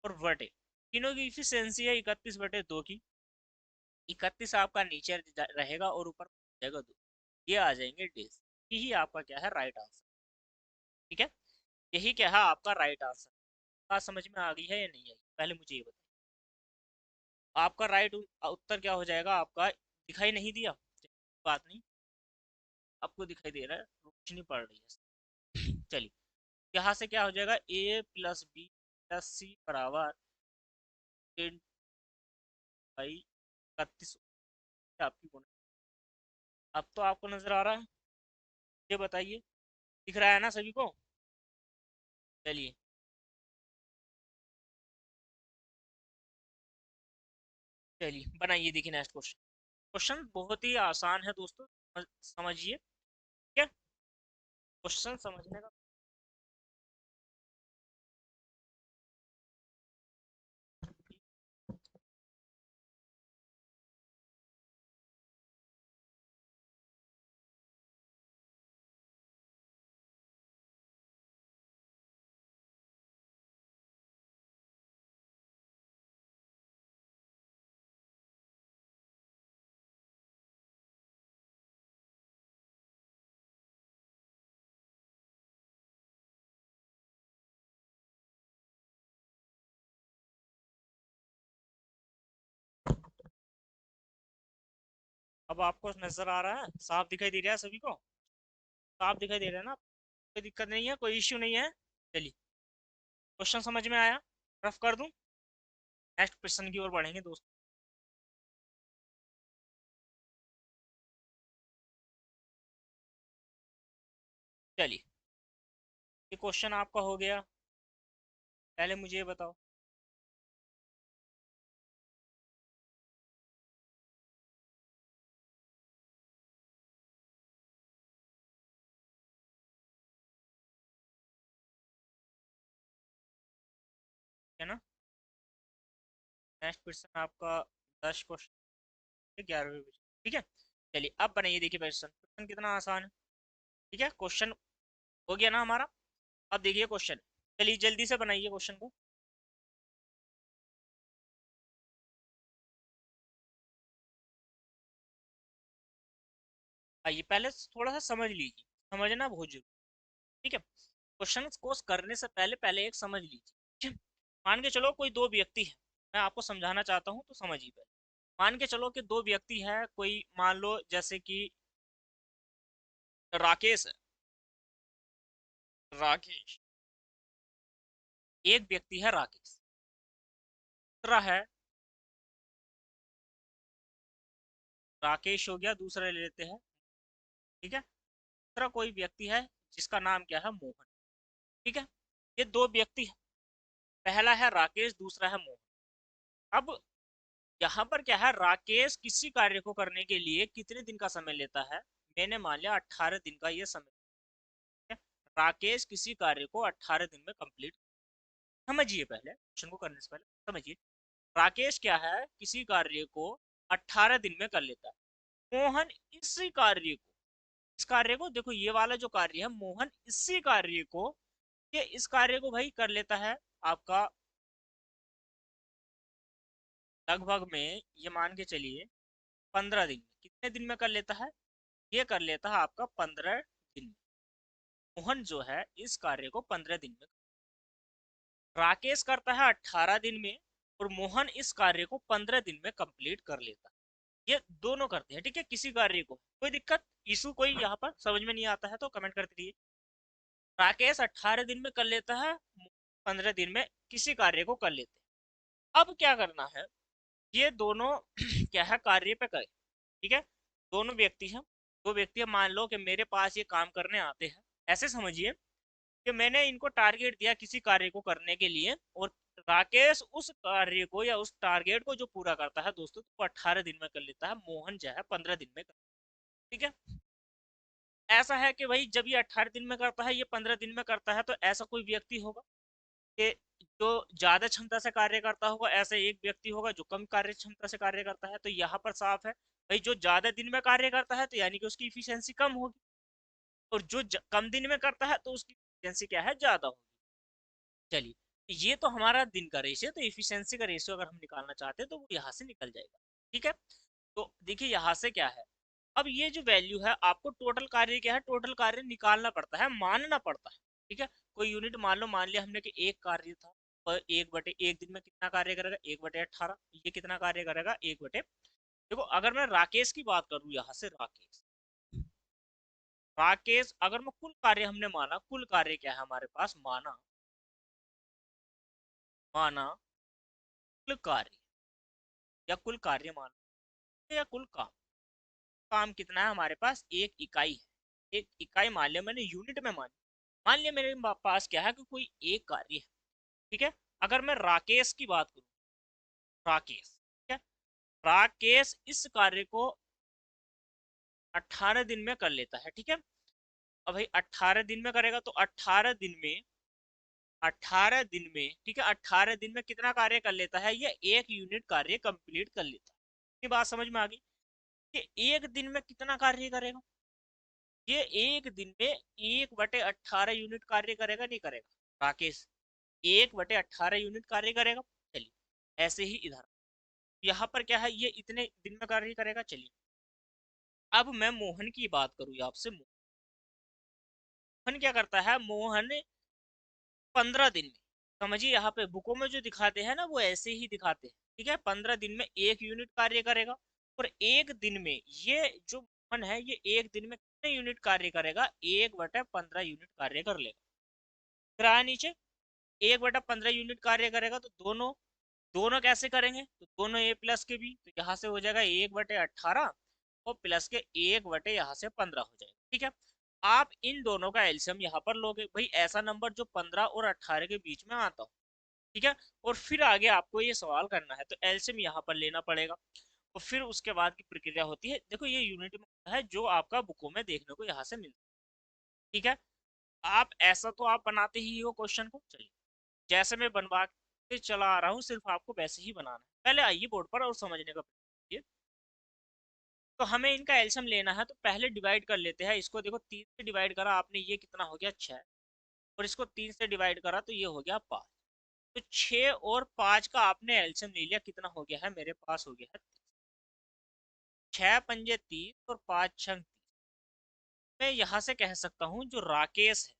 और बटे, तीनों की इफिशियंसी है 31/2 की। 31 आपका नीचे रहेगा और ऊपर जाएगा 2, ये आ जाएंगे डेज। यही आपका क्या है? राइट आंसर, ठीक है। यही क्या है आपका राइट आंसर। बात समझ में आ गई है या नहीं आई? पहले मुझे ये बताइए। आपका राइट उत्तर क्या हो जाएगा? आपका दिखाई नहीं दिया, बात नहीं, आपको दिखाई दे रहा है, रोशनी पड़ रही है। चलिए, यहाँ से क्या हो जाएगा? ए प्लस बी प्लस सी बराबर 10/31 आपकी गुण। अब तो आपको नजर आ रहा है, ये बताइए, दिख रहा है ना सभी को? चलिए, चलिए बनाइए, देखिए नेक्स्ट क्वेश्चन। क्वेश्चन बहुत ही आसान है दोस्तों, समझिए, ठीक है? क्वेश्चन समझने का, अब आपको नजर आ रहा है, साफ दिखाई दे रहा है सभी को? साफ दिखाई दे रहा है ना? कोई दिक्कत नहीं है, कोई इश्यू नहीं है। चलिए, क्वेश्चन समझ में आया? रफ कर दूं? नेक्स्ट क्वेश्चन की ओर बढ़ेंगे दोस्तों। चलिए, ये क्वेश्चन आपका हो गया, पहले मुझे ये बताओ। है ना? नेक्स्ट क्वेश्चन आपका 10 क्वेश्चन 11वें क्वेश्चन, ठीक है? चलिए, अब बनाइए, देखिए क्वेश्चन, क्वेश्चन कितना आसान है। ठीक है, क्वेश्चन हो गया ना हमारा? अब देखिए क्वेश्चन, चलिए जल्दी से बनाइए क्वेश्चन को। आइए, पहले थोड़ा सा समझ लीजिए, समझना बहुत जरूरी, ठीक है? क्वेश्चन को करने से पहले पहले एक समझ लीजिए, ठीक है? मान के चलो कोई दो व्यक्ति है, मैं आपको समझाना चाहता हूँ तो समझिए पहले। मान के चलो कि दो व्यक्ति है, कोई मान लो जैसे कि राकेश है, राकेश, एक व्यक्ति है राकेश, दूसरा है, राकेश हो गया, दूसरा ले लेते हैं, ठीक है? दूसरा कोई व्यक्ति है जिसका नाम क्या है? मोहन, ठीक है? ये दो व्यक्ति है, पहला है राकेश, दूसरा है मोहन। अब यहाँ पर क्या है? राकेश किसी कार्य को करने के लिए कितने दिन का समय लेता है? मैंने मान लिया 18 दिन का ये समय है। राकेश किसी कार्य को 18 दिन में कंप्लीट, समझिए पहले, क्वेश्चन को करने से पहले समझिए। राकेश क्या है? किसी कार्य को 18 दिन में कर लेता है। मोहन इसी कार्य को, इस कार्य को देखो, ये वाला जो कार्य है, मोहन इसी कार्य को, ये इस कार्य को भाई कर लेता है आपका लगभग में, ये मान के चलिए 15 दिन में। कितने दिन में कर लेता है? ये कर लेता है आपका 15 दिन में। मोहन जो है इस कार्य को 15 दिन में, राकेश करता है 18 दिन में, और मोहन इस कार्य को 15 दिन में कंप्लीट कर लेता है। ये दोनों करते हैं, ठीक है, किसी कार्य को। कोई दिक्कत, इशू कोई यहाँ पर समझ में नहीं आता है तो कमेंट करते रहिए। राकेश 18 दिन में कर लेता है, 15 दिन में किसी कार्य को कर लेते हैं। अब क्या करना है? ये दोनों क्या है? कार्य पे करें, ठीक है? दोनों व्यक्ति हैं, दो व्यक्ति मान लो कि मेरे पास ये काम करने आते हैं, ऐसे समझिए कि मैंने इनको टारगेट दिया किसी कार्य को करने के लिए, और राकेश उस कार्य को या उस टारगेट को जो पूरा करता है दोस्तों, तो 18 दिन में कर लेता है, मोहन जो है 15 दिन में कर, ठीक है? ऐसा है कि भाई जब ये 18 दिन में करता है, ये 15 दिन में करता है, तो ऐसा कोई व्यक्ति होगा कि जो ज्यादा क्षमता से कार्य करता होगा, ऐसा एक व्यक्ति होगा जो कम कार्य क्षमता से कार्य करता है। तो यहाँ पर साफ है भाई, जो ज्यादा दिन में कार्य करता है तो यानी कि उसकी इफिशियंसी कम होगी, और जो कम दिन में करता है तो उसकी इफिशियंसी क्या है? ज्यादा होगी। चलिए, ये तो हमारा दिन का रेशियो, तो इफिशियंसी का रेशियो अगर हम निकालना चाहते हैं तो वो यहाँ से निकल जाएगा, ठीक है? तो देखिए यहाँ से क्या है, अब ये जो वैल्यू है, आपको टोटल कार्य क्या है? टोटल कार्य निकालना पड़ता है, मानना पड़ता है, ठीक है? कोई यूनिट मान लो, मान लिया हमने कि एक कार्य था, 1/1 दिन में कितना कार्य करेगा, 1/18। ये कितना कार्य करेगा, 1/। देखो अगर मैं राकेश की बात करूं, यहाँ से राकेश, राकेश अगर मैं कुल कार्य हमने माना, कुल कार्य क्या है हमारे पास, माना, माना कुल कार्य या कुल कार्य माना या कुल काम, काम कितना है हमारे पास, एक इकाई है। एक इकाई मान लिया मैंने, यूनिट में मान लिया मेरे पास क्या है कि कोई एक कार्य है। ठीक है, अगर मैं राकेश की बात करूं, राकेश, ठीक है, राकेश इस कार्य को 18 दिन में कर लेता है। ठीक है, अब भाई 18 दिन में करेगा तो 18 दिन में, 18 दिन में, ठीक है, 18 दिन में कितना कार्य कर लेता है, ये एक यूनिट कार्य कंप्लीट कर लेता है। ये बात समझ में आ गई कि एक दिन में कितना कार्य करेगा, ये एक दिन में 1/18 यूनिट कार्य करेगा, नहीं करेगा राकेश, 1/18 यूनिट कार्य करेगा। चलिए ऐसे ही इधर यहाँ पर क्या है, ये इतने दिन में कार्य करेगा। चलिए अब मैं मोहन की बात करूँ आपसे, मोहन क्या करता है, मोहन 15 दिन में, समझिए यहाँ पे बुकों में जो दिखाते हैं ना वो ऐसे ही दिखाते हैं। ठीक है, 15 दिन में एक यूनिट कार्य करेगा, और एक दिन में ये जो मोहन है ये एक दिन में कितने यूनिट कार्य करेगा, 1/15 यूनिट कार्य कर लेगा। फिर आया नीचे, 1/15 यूनिट कार्य करेगा, तो दोनों, दोनों कैसे करेंगे, तो दोनों ए प्लस के बी, तो यहाँ से हो जाएगा 1/18 और प्लस के 1/, यहाँ से 15 हो जाएगा। ठीक है, आप इन दोनों का एलसीएम यहाँ पर लोगे, भाई ऐसा नंबर जो 15 और 18 के बीच में आता हो। ठीक है, और फिर आगे आपको ये सवाल करना है, तो एलसीएम यहाँ पर लेना पड़ेगा, और फिर उसके बाद की प्रक्रिया होती है। देखो ये यूनिट में होता है जो आपका बुकों में देखने को यहाँ से मिलता है। ठीक है, आप ऐसा तो आप बनाते ही हो क्वेश्चन को। चलिए जैसे मैं बनवा के चला आ रहा हूँ, सिर्फ आपको वैसे ही बनाना है। पहले आइए बोर्ड पर और समझने का प्रयास कीजिए। तो हमें इनका एल्सियम लेना है, तो पहले डिवाइड कर लेते हैं इसको। देखो 3 से डिवाइड करा आपने, ये कितना हो गया 6, और इसको 3 से डिवाइड करा तो ये हो गया 5। तो 6 और 5 का आपने एल्सियम ले लिया, कितना हो गया है मेरे पास, हो गया है 6 पंजे 30 और 5 छंग 30। मैं यहाँ से कह सकता हूँ जो राकेश है,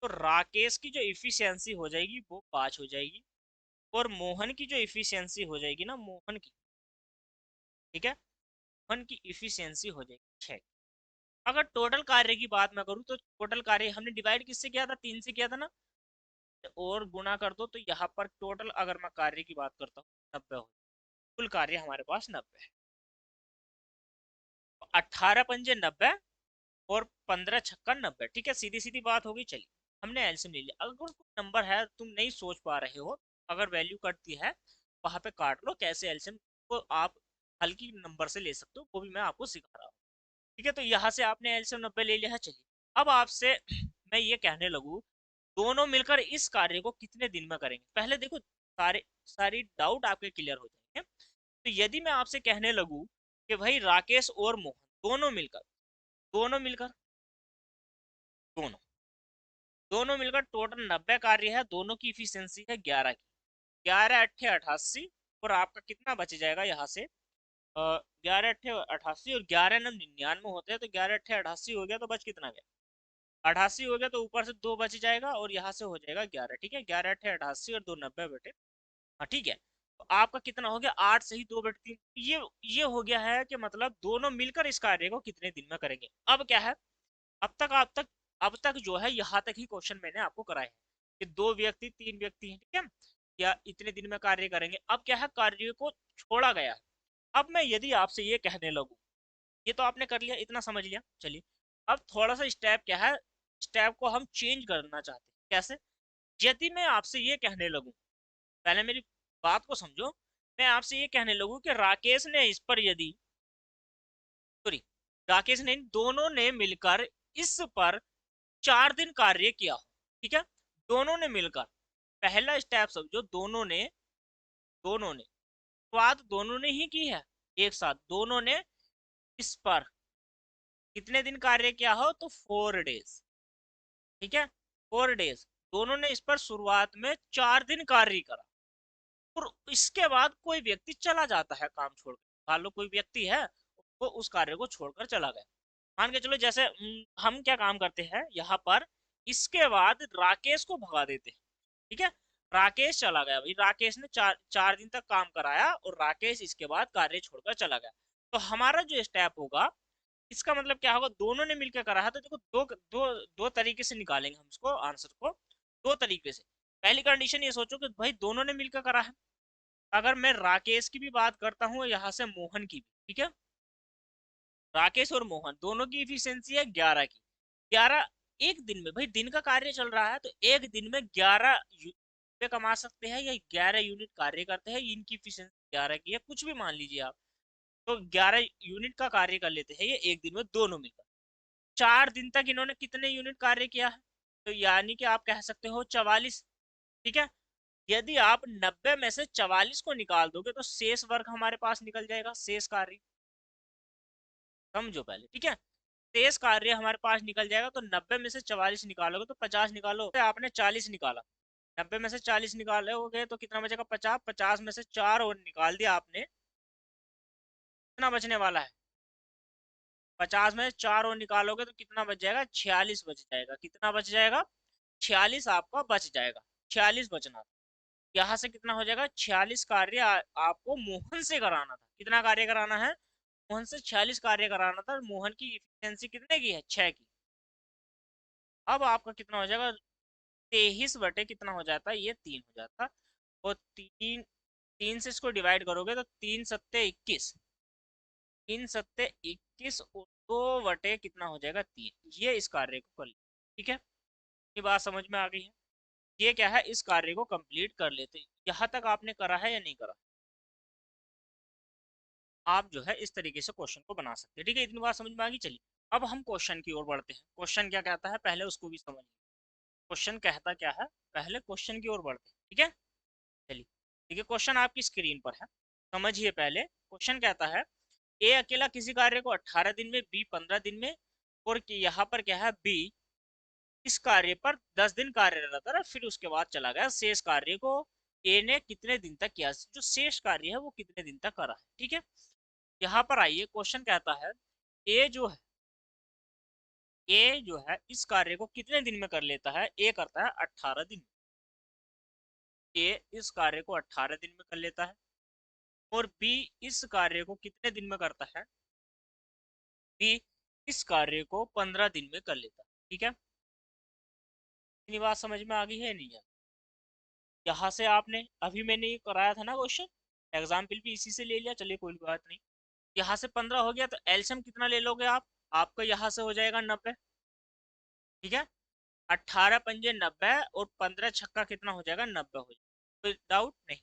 तो राकेश की जो इफिशियंसी हो जाएगी वो 5 हो जाएगी, और मोहन की जो इफिशियंसी हो जाएगी ना, मोहन की, ठीक है, मोहन की इफिशियंसी हो जाएगी 6। अगर टोटल कार्य की बात मैं करूँ तो टोटल कार्य हमने डिवाइड किससे किया था, 3 से किया था ना, और गुणा कर दो तो यहाँ पर टोटल अगर मैं कार्य की बात करता हूँ 90 हो, कुल कार्य हमारे पास 90 है। 18 पंजे 90 और 15 छक्का 90। ठीक है, सीधी सीधी बात होगी। चलिए हमने एलसीएम ले लिया। अगर कोई नंबर है तुम नहीं सोच पा रहे हो, अगर वैल्यू कटती है वहां पे काट लो, कैसे एलसीएम को आप हल्की नंबर से ले सकते हो, वो भी मैं आपको सिखा रहा हूँ। ठीक है, तो यहाँ से आपने एलसीएम 90 ले लिया है। चलिए अब आपसे मैं ये कहने लगूँ, दोनों मिलकर इस कार्य को कितने दिन में करेंगे। पहले देखो सारी डाउट आपके क्लियर हो जाएंगे। तो यदि मैं आपसे कहने लगूँ कि भाई राकेश और मोहन दोनों मिलकर, दोनों मिलकर, दोनों दोनों मिलकर टोटल 90 कार्य है, दोनों की इफिशियंसी है 11 की, 11 अट्ठे 88, और आपका कितना बच जाएगा यहाँ से, 11 अट्ठे 88 और 11 नम 99 होते हैं, तो 11 अट्ठे 88 हो गया, तो बच कितना गया, 88 हो गया, तो ऊपर से 2 बच जाएगा और यहाँ से हो जाएगा 11। ठीक है, 11 अट्ठे 88 और 2 90 बेटे, हाँ ठीक है। तो आपका कितना हो गया, 8 से ही 2/3। ये हो गया है कि मतलब दोनों मिलकर इस कार्य को कितने दिन में करेंगे। अब क्या है, अब तक जो है यहाँ तक ही क्वेश्चन मैंने आपको कराया है कि 2 व्यक्ति 3 व्यक्ति हैं, ठीक है, या इतने दिन में कार्य करेंगे। अब क्या है, कार्य को छोड़ा गया है। अब मैं यदि आपसे ये कहने लगूं, ये तो आपने कर लिया, इतना समझ लिया। चलिए अब थोड़ा सा स्टेप क्या है, स्टेप को हम चेंज करना चाहते हैं। कैसे, यदि मैं आपसे ये कहने लगूं, पहले मेरी बात को समझो, मैं आपसे ये कहने लगूं कि राकेश ने इस पर यदि, सॉरी, राकेश ने, दोनों ने मिलकर इस पर 4 दिन कार्य किया हो। ठीक है, दोनों ने मिलकर, पहला स्टेप समझो, दोनों ने शुरुआत दोनों ने ही की है, एक साथ दोनों ने इस पर कितने दिन कार्य किया हो, तो 4 डेज। ठीक है, 4 डेज, दोनों ने इस पर शुरुआत में 4 दिन कार्य करा, और इसके बाद कोई व्यक्ति चला जाता है काम छोड़कर। मान लो कोई व्यक्ति है, वो उस कार्य को छोड़कर चला गया। मान के चलो जैसे हम क्या काम करते हैं यहाँ पर, इसके बाद राकेश को भगा देते हैं। ठीक है, राकेश चला गया भाई, राकेश ने चार दिन तक काम कराया और राकेश इसके बाद कार्य छोड़कर चला गया। तो हमारा जो स्टेप होगा, इसका मतलब क्या होगा, दोनों ने मिलकर करा है, तो देखो दो दो दो तरीके से निकालेंगे हम इसको आंसर को, दो तरीके से। पहली कंडीशन ये सोचो कि भाई दोनों ने मिलकर करा है। अगर मैं राकेश की भी बात करता हूँ, यहाँ से मोहन की भी, ठीक है, राकेश और मोहन दोनों की इफिशियंसी है 11 की। 11 एक दिन में, भाई दिन का कार्य चल रहा है तो एक दिन में 11 रुपये कमा सकते हैं या 11 यूनिट कार्य करते हैं, इनकी इफिशियंसी 11 की है, कुछ भी मान लीजिए आप। तो 11 यूनिट का कार्य कर लेते हैं ये एक दिन में दोनों मिलकर। 4 दिन तक इन्होंने कितने यूनिट कार्य किया है, तो यानी कि आप कह सकते हो 44। ठीक है, यदि आप 90 में से 44 को निकाल दोगे तो शेष वर्ग हमारे पास निकल जाएगा, शेष कार्य। समझो पहले, ठीक है, शेष कार्य हमारे पास निकल जाएगा। तो 90 में से 44 निकालोगे तो 50 निकालो, तो आपने 40 निकाला, 90 में से 40 निकालोगे तो कितना बचेगा, 50। 50 में से 4 और निकाल दिया आपने, कितना बचने वाला है, 50 में 4 और निकालोगे तो कितना बच जाएगा, 46 बच जाएगा। कितना बच जाएगा, 46 आपका बच जाएगा, 46 बचना। यहाँ से कितना हो जाएगा, 46 कार्य आपको मोहन से कराना था। कितना कार्य कराना है, मोहन से 46 कार्य कराना था। मोहन की इफिशियंसी कितने की है, 6 की। अब आपका कितना हो जाएगा, 23 बटे कितना हो जाता है, ये 3 हो जाता। और तीन, 3 से इसको डिवाइड करोगे तो 3 सत्ते 21, 3 सत्ते 21 और 2 बटे कितना हो जाएगा, 3। ये इस कार्य को कर ले, ठीक है, ये बात समझ में आ गई है। ये क्या है, इस कार्य को कंप्लीट कर लेते। यहाँ तक आपने करा है या नहीं करा, आप जो है इस तरीके से क्वेश्चन को बना सकते हैं। ठीक है, इतनी बात समझ में आ गई। चलिए अब हम क्वेश्चन की ओर बढ़ते हैं। क्वेश्चन क्या कहता है पहले उसको भी समझिए। क्वेश्चन कहता क्या है, पहले क्वेश्चन की ओर बढ़ते हैं, ठीक है। चलिए, ठीक है, क्वेश्चन आपकी स्क्रीन पर है, समझिए पहले। क्वेश्चन कहता है, ए अकेला किसी कार्य को 18 दिन में, बी 15 दिन में, और यहाँ पर क्या है, बी इस कार्य पर 10 दिन कार्यरत रहा, फिर उसके बाद चला गया। शेष कार्य को ए ने कितने दिन तक किया, जो शेष कार्य है वो कितने दिन तक करा है, ठीक है। यहाँ पर आइए, क्वेश्चन कहता है, ए जो है, ए जो है इस कार्य को कितने दिन में कर लेता है, ए करता है 18 दिन। ए इस कार्य को 18 दिन में कर लेता है, और बी इस कार्य को कितने दिन में करता है, बी इस कार्य को 15 दिन में कर लेता है, ठीक है। इतनी बात समझ में आ गई है नहीं है। यहाँ से आपने, अभी मैंने ये कराया था ना क्वेश्चन, एग्जाम्पल भी इसी से ले लिया, चलिए कोई बात नहीं। यहाँ से 15 हो गया तो एलसीएम कितना ले लोगे आप, आपका यहाँ से हो जाएगा 90, ठीक है। 18 पंजे 90 और 15 छक्का कितना हो जाएगा, 90 हो जाएगा, कोई डाउट नहीं।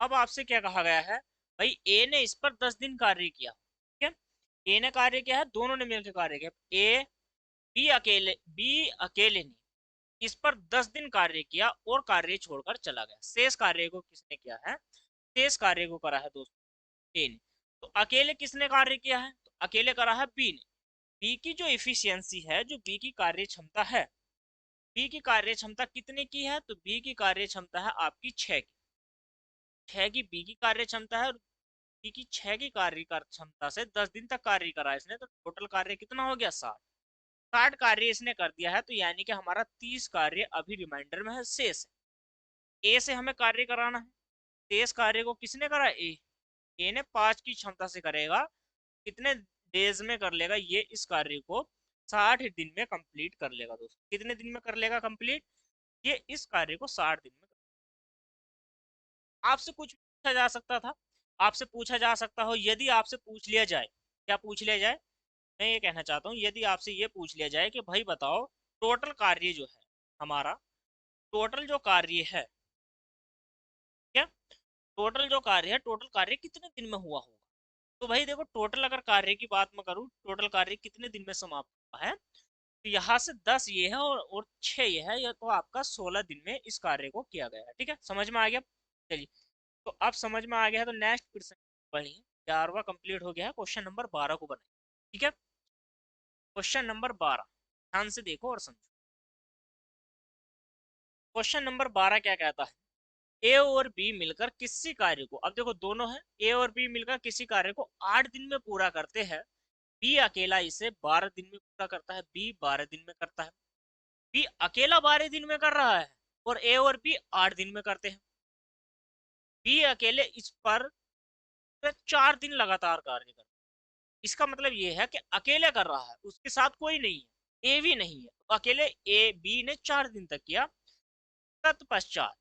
अब आपसे क्या कहा गया है, भाई ए ने इस पर 10 दिन कार्य किया, ठीक है। ए ने कार्य किया है, दोनों ने मिलकर कार्य किया। ए बी अकेले ने इस पर 10 दिन कार्य किया और कार्य छोड़कर चला गया। शेष कार्य को किसने किया है, शेष कार्य को करा है दोस्तों ए ने। तो अकेले किसने कार्य किया है, तो अकेले करा है बी ने। बी की जो इफिशियंसी है, जो बी की कार्य क्षमता है, बी की कार्य क्षमता कितने की है, तो बी की कार्य क्षमता है आपकी 6 की। 6 की बी की कार्य क्षमता है, और बी की 6 की कार्य क्षमता से 10 दिन तक कार्य करा इसने, तो टोटल कार्य कितना हो गया, 60। 60 कार्य इसने कर दिया है, तो यानी कि हमारा 30 कार्य अभी रिमाइंडर में है, शेष है। ए से हमें कार्य कराना है, शेष कार्य को किसने करा, ए ने 5 की क्षमता से करेगा। कितने डेज में कर लेगा ये इस कार्य को, 60 दिन में कंप्लीट कर लेगा दोस्तों। कितने दिन में कर लेगा कंप्लीट, ये इस कार्य को 60 दिन में। आपसे कुछ पूछा जा सकता था, आपसे पूछा जा सकता हो, यदि आपसे पूछ लिया जाए, क्या पूछ लिया जाए, मैं ये कहना चाहता हूँ, यदि आपसे ये पूछ लिया जाए कि भाई बताओ टोटल कार्य जो है हमारा, टोटल जो कार्य है, क्या टोटल जो कार्य है, टोटल कार्य कितने दिन में हुआ होगा। तो भाई देखो, टोटल अगर कार्य की बात मैं करूँ, टोटल कार्य कितने दिन में समाप्त हुआ है, तो यहाँ से 10 ये है और 6 ये है, या तो आपका 16 दिन में इस कार्य को किया गया है, ठीक है, समझ में आ गया। चलिए, तो अब समझ में आ गया है, तो नेक्स्ट क्वेश्चन पढ़िए। 11वां कंप्लीट हो गया है, क्वेश्चन नंबर 12 को बनाइए, ठीक है। क्वेश्चन नंबर 12 ध्यान से देखो और समझो। क्वेश्चन नंबर 12 क्या कहता है, ए और बी मिलकर किसी कार्य को, अब देखो दोनों है, ए और बी मिलकर किसी कार्य को 8 दिन में पूरा करते हैं। बी अकेला इसे 12 दिन में पूरा करता है, बी 12 दिन में करता है। बी अकेला 12 दिन में कर रहा है, और ए और बी 8 दिन में करते हैं। बी अकेले इस पर 4 दिन लगातार कार्य करते हैं। इसका मतलब ये है कि अकेले कर रहा है, उसके साथ कोई नहीं है, ए भी नहीं है, तो अकेले ए बी ने 4 दिन तक किया। तत्पश्चात,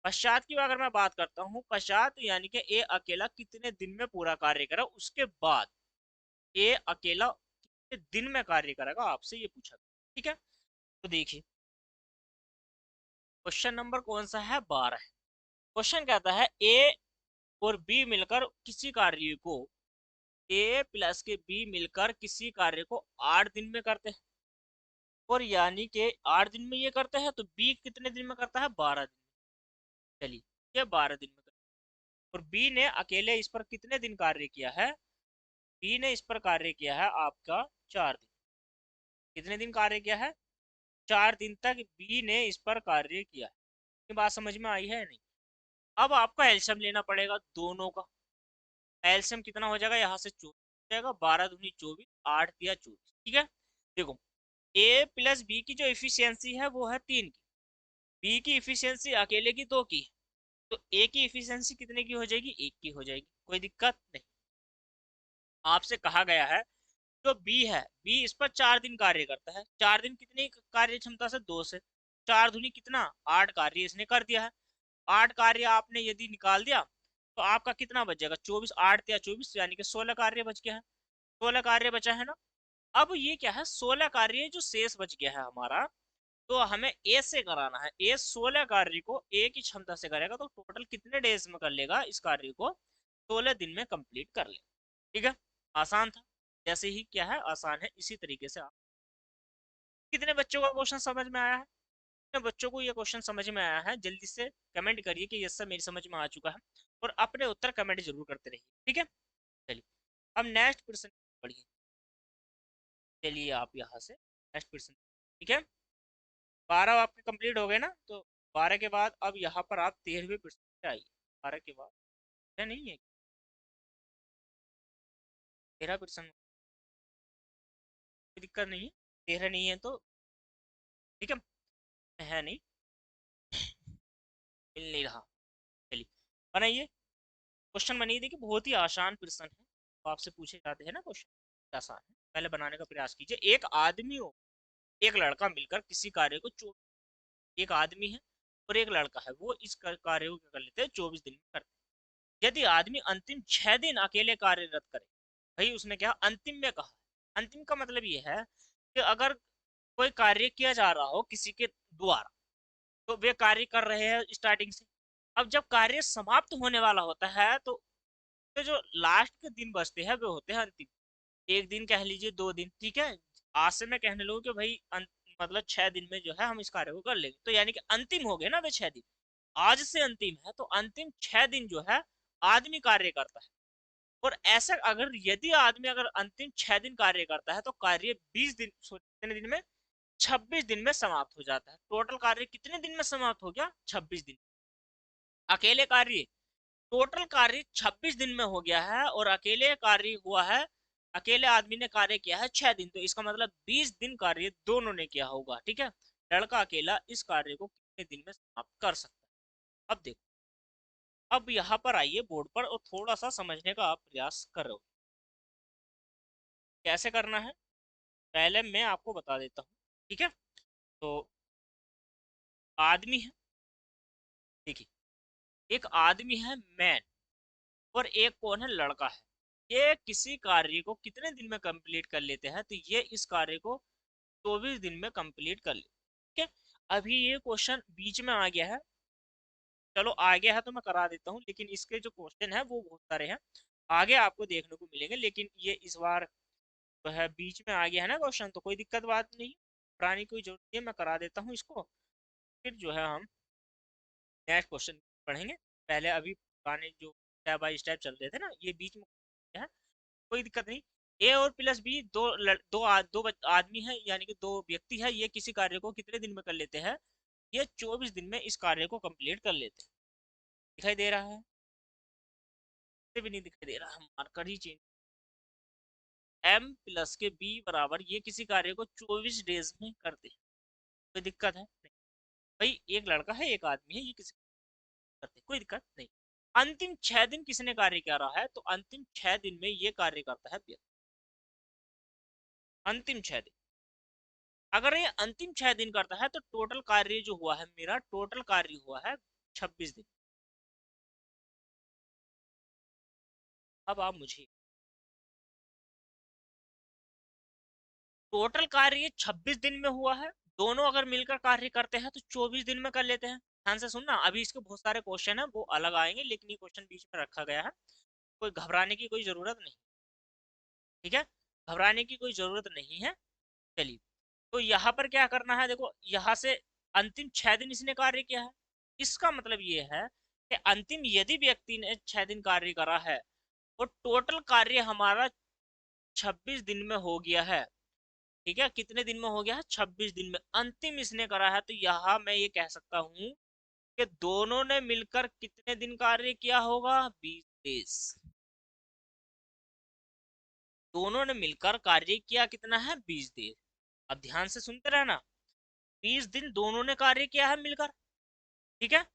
पश्चात की अगर मैं बात करता हूँ, पश्चात यानी कि ए अकेला कितने दिन में पूरा कार्य करा, उसके बाद ए अकेला कितने दिन में कार्य करेगा, आपसे ये पूछा। ठीक है, तो देखिए क्वेश्चन नंबर कौन सा है, 12 है। क्वेश्चन कहता है ए और बी मिलकर किसी कार्य को, ए प्लस के बी मिलकर किसी कार्य को 8 दिन में करते हैं, और यानी कि 8 दिन में ये करते हैं, तो बी कितने दिन में करता है, 12 दिन। चलिए, ये 12 दिन में करता है। और बी ने अकेले इस पर कितने दिन कार्य किया है, बी ने इस पर कार्य किया है आपका 4 दिन। कितने दिन कार्य किया है, 4 दिन तक बी ने इस पर कार्य किया है। ये बात समझ में आई है नहीं? अब आपको एलसीएम लेना पड़ेगा दोनों का। एलसीएम कितना हो जाएगा, यहाँ से 24 हो जाएगा, 12 दूनी 24, 8 या 24। ठीक है, देखो ए प्लस बी की जो इफिशियंसी है वो है 3 की, बी की इफिशियंसी अकेले की 2 की, तो ए की इफिशियंसी कितने की हो जाएगी, 1 की हो जाएगी। कोई दिक्कत नहीं। आपसे कहा गया है जो बी है, बी इस पर 4 दिन कार्य करता है, 4 दिन कितनी कार्य क्षमता से, 2 से, 4 दूनी कितना, 8 कार्य इसने कर दिया है। 8 कार्य आपने यदि निकाल दिया तो आपका कितना बच जाएगा, 24, 8 या 24 यानी कि 16 कार्य बच गया है। 16 कार्य बचा है ना। अब ये क्या है, 16 कार्य जो शेष बच गया है हमारा, तो हमें ए से कराना है। ए 16 कार्य को ए की क्षमता से करेगा, तो टोटल कितने डेज में कर लेगा इस कार्य को, 16 दिन में कंप्लीट कर ले। ठीक है, आसान था। जैसे ही क्या है, आसान है, इसी तरीके से आप, कितने बच्चों का क्वेश्चन समझ में आया है, कितने बच्चों को ये क्वेश्चन समझ में आया है, जल्दी से कमेंट करिए कि यस सर मेरी समझ में आ चुका है, और अपने उत्तर कमेंट जरूर करते रहिए। ठीक है, चलिए अब नेक्स्ट क्वेश्चन पढ़िए। चलिए आप यहाँ से नेक्स्ट क्वेश्चन। ठीक है, 12 आपके कंप्लीट हो गए ना, तो 12 के बाद अब यहाँ पर आप 13वें क्वेश्चन पे आइए। 12 के बाद क्या नहीं है, 13 क्वेश्चन, कोई दिक्कत नहीं है। 13 नहीं है तो ठीक है नहीं, मिल नहीं रहा। चलिए बनाइए, क्वेश्चन बनाइए। देखिए बहुत ही आसान प्रश्न है, तो आपसे पूछे जाते हैं ना क्वेश्चन, आसान है, पहले बनाने का प्रयास कीजिए। एक आदमी हो, एक लड़का मिलकर किसी कार्य को एक आदमी है और एक लड़का है, वो इस कार्य को क्या कर लेते हैं, 24 दिन में करते हैं। यदि आदमी अंतिम 6 दिन अकेले कार्यरत करे, भाई उसने क्या अंतिम में कहा, अंतिम का मतलब ये है कि अगर कोई कार्य किया जा रहा हो किसी के द्वारा, तो वे कार्य कर रहे हैं स्टार्टिंग से। अब जब कार्य समाप्त होने वाला होता है, तो जो लास्ट के दिन बचते हैं वे होते हैं अंतिम। 1 दिन कह लीजिए, 2 दिन, ठीक है। आज से मैं कहने लगूँ कि भाई मतलब 6 दिन में जो है हम इस कार्य को कर लेंगे, तो यानी कि अंतिम हो गए ना वे 6 दिन। आज से अंतिम है, तो अंतिम 6 दिन जो है आदमी कार्य करता है। और ऐसा अगर यदि आदमी अगर अंतिम 6 दिन कार्य करता है, तो कार्य 20 दिन, कितने दिन में, 26 दिन में समाप्त हो जाता है। टोटल कार्य कितने दिन में समाप्त हो गया, 26 दिन। अकेले कार्य, टोटल कार्य 26 दिन में हो गया है, और अकेले कार्य हुआ है, अकेले आदमी ने कार्य किया है 6 दिन, तो इसका मतलब 20 दिन कार्य दोनों ने किया होगा। ठीक है, लड़का अकेला इस कार्य को कितने दिन में समाप्त कर सकता है। अब देखो, अब यहाँ पर आइए बोर्ड पर और थोड़ा सा समझने का आप प्रयास करो। कैसे करना है पहले मैं आपको बता देता हूँ। ठीक है, तो आदमी है, देखिए एक आदमी है मैन, और एक कौन है, लड़का है। ये किसी कार्य को कितने दिन में कंप्लीट कर लेते हैं, तो ये इस कार्य को 24 दिन में कंप्लीट कर ले। ठीक है, अभी ये क्वेश्चन बीच में आ गया है, चलो आ गया है तो मैं करा देता हूँ, लेकिन इसके जो क्वेश्चन है वो बहुत सारे हैं, आगे आपको देखने को मिलेंगे, लेकिन ये इस बार जो है बीच में आ गया है ना क्वेश्चन, तो कोई दिक्कत बात नहीं, पुरानी कोई जरूरत नहीं है, मैं करा देता हूँ इसको। फिर जो है हम नेक्स्ट क्वेश्चन पढ़ेंगे। पहले अभी पुराने जो स्टेप बाय स्टेप चल रहे थे ना, ये बीच में है, कोई दिक्कत नहीं। ए और प्लस बी दो आदमी है, यानी कि 2 व्यक्ति है, ये किसी कार्य को कितने दिन में कर लेते हैं, ये 24 दिन में इस कार्य को कंप्लीट कर लेते हैं। दिखाई दे रहा है, भी नहीं दिखाई दे रहा, हम मार्कर ही चेंज। एम प्लस के बी बराबर, ये किसी कार्य को 24 डेज में करते हैं, कोई दिक्कत है नहीं। भाई एक लड़का है एक आदमी है, ये किसी करते कोई दिक्कत नहीं। अंतिम 6 दिन किसने कार्य कर रहा है, तो अंतिम 6 दिन में ये कार्य करता है व्यक्ति। अंतिम 6 दिन, अगर ये अंतिम 6 दिन करता है तो टोटल कार्य जो हुआ है, मेरा टोटल कार्य हुआ है 26 दिन। अब आप मुझे, टोटल कार्य 26 दिन में हुआ है, दोनों अगर मिलकर कार्य करते हैं तो 24 दिन में कर लेते हैं। ध्यान से सुनना, अभी इसके बहुत सारे क्वेश्चन है वो अलग आएंगे, लेकिन ये क्वेश्चन बीच में रखा गया है, कोई घबराने की कोई जरूरत नहीं। ठीक है, घबराने की कोई जरूरत नहीं है। चलिए, तो यहाँ पर क्या करना है, देखो यहाँ से अंतिम 6 दिन इसने कार्य किया है, इसका मतलब ये है कि अंतिम यदि व्यक्ति ने 6 दिन कार्य करा है और टोटल कार्य हमारा 26 दिन में हो गया है। ठीक है, कितने दिन में हो गया है, 26 दिन में अंतिम इसने करा है, तो यहाँ मैं ये कह सकता हूँ कि दोनों ने मिलकर कितने दिन कार्य किया होगा, 20 डेज। दोनों ने मिलकर कार्य किया कितना है, 20 दिन। अब ध्यान से सुनते रहना, 20 दिन दोनों ने कार्य किया है मिलकर। ठीक है,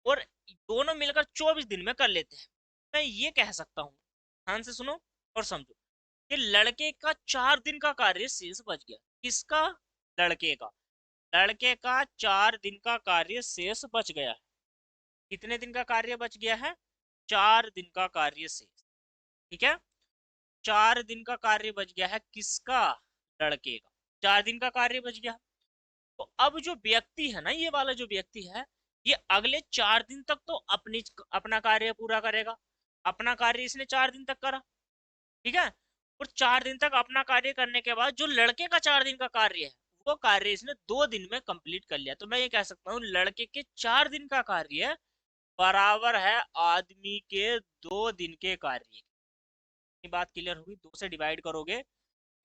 और दोनों मिलकर 24 दिन में कर लेते हैं। मैं ये कह सकता हूँ, ध्यान से सुनो और समझो, कि लड़के का 4 दिन का कार्य शेष बच गया। किसका, लड़के का। लड़के का 4 दिन का कार्य शेष बच गया है। कितने दिन का कार्य बच गया है, 4 दिन का कार्य शेष। ठीक है, 4 दिन का कार्य बच गया है, किसका, लड़के का। 4 दिन का कार्य बच गया। तो अब जो व्यक्ति है ना, ये वाला जो व्यक्ति है, ये अगले 4 दिन तक तो अपना कार्य पूरा करेगा। अपना कार्य इसने 4 दिन तक करा। ठीक है, और 4 दिन तक अपना कार्य करने के बाद जो लड़के का 4 दिन का कार्य है, वो कार्य इसने 2 दिन में कंप्लीट कर लिया। तो मैं ये कह सकता हूँ लड़के के 4 दिन का कार्य बराबर है आदमी के 2 दिन के कार्य। ये बात क्लियर होगी, 2 से डिवाइड करोगे,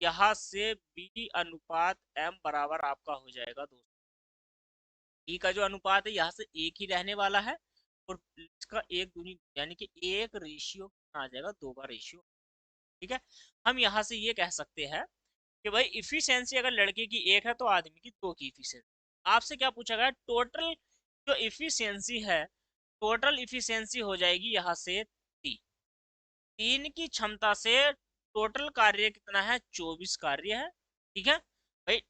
यहाँ से बी अनुपात एम बराबर आपका हो जाएगा 2। ई का जो अनुपात है यहाँ से एक ही रहने वाला है, और इसका एक दूनी, यानी कि एक रेशियो आ जाएगा, 2 का रेशियो। ठीक है, हम यहाँ से ये कह सकते हैं कि भाई इफिशियंसी अगर लड़के की 1 है तो आदमी की 2 की इफिशियंसी। आपसे क्या पूछा गया, टोटल जो इफिशियंसी है, टोटल इफिशियंसी हो जाएगी यहाँ से 3। 3 की क्षमता से टोटल कार्य कितना है, 24 कार्य है। ठीक है भाई,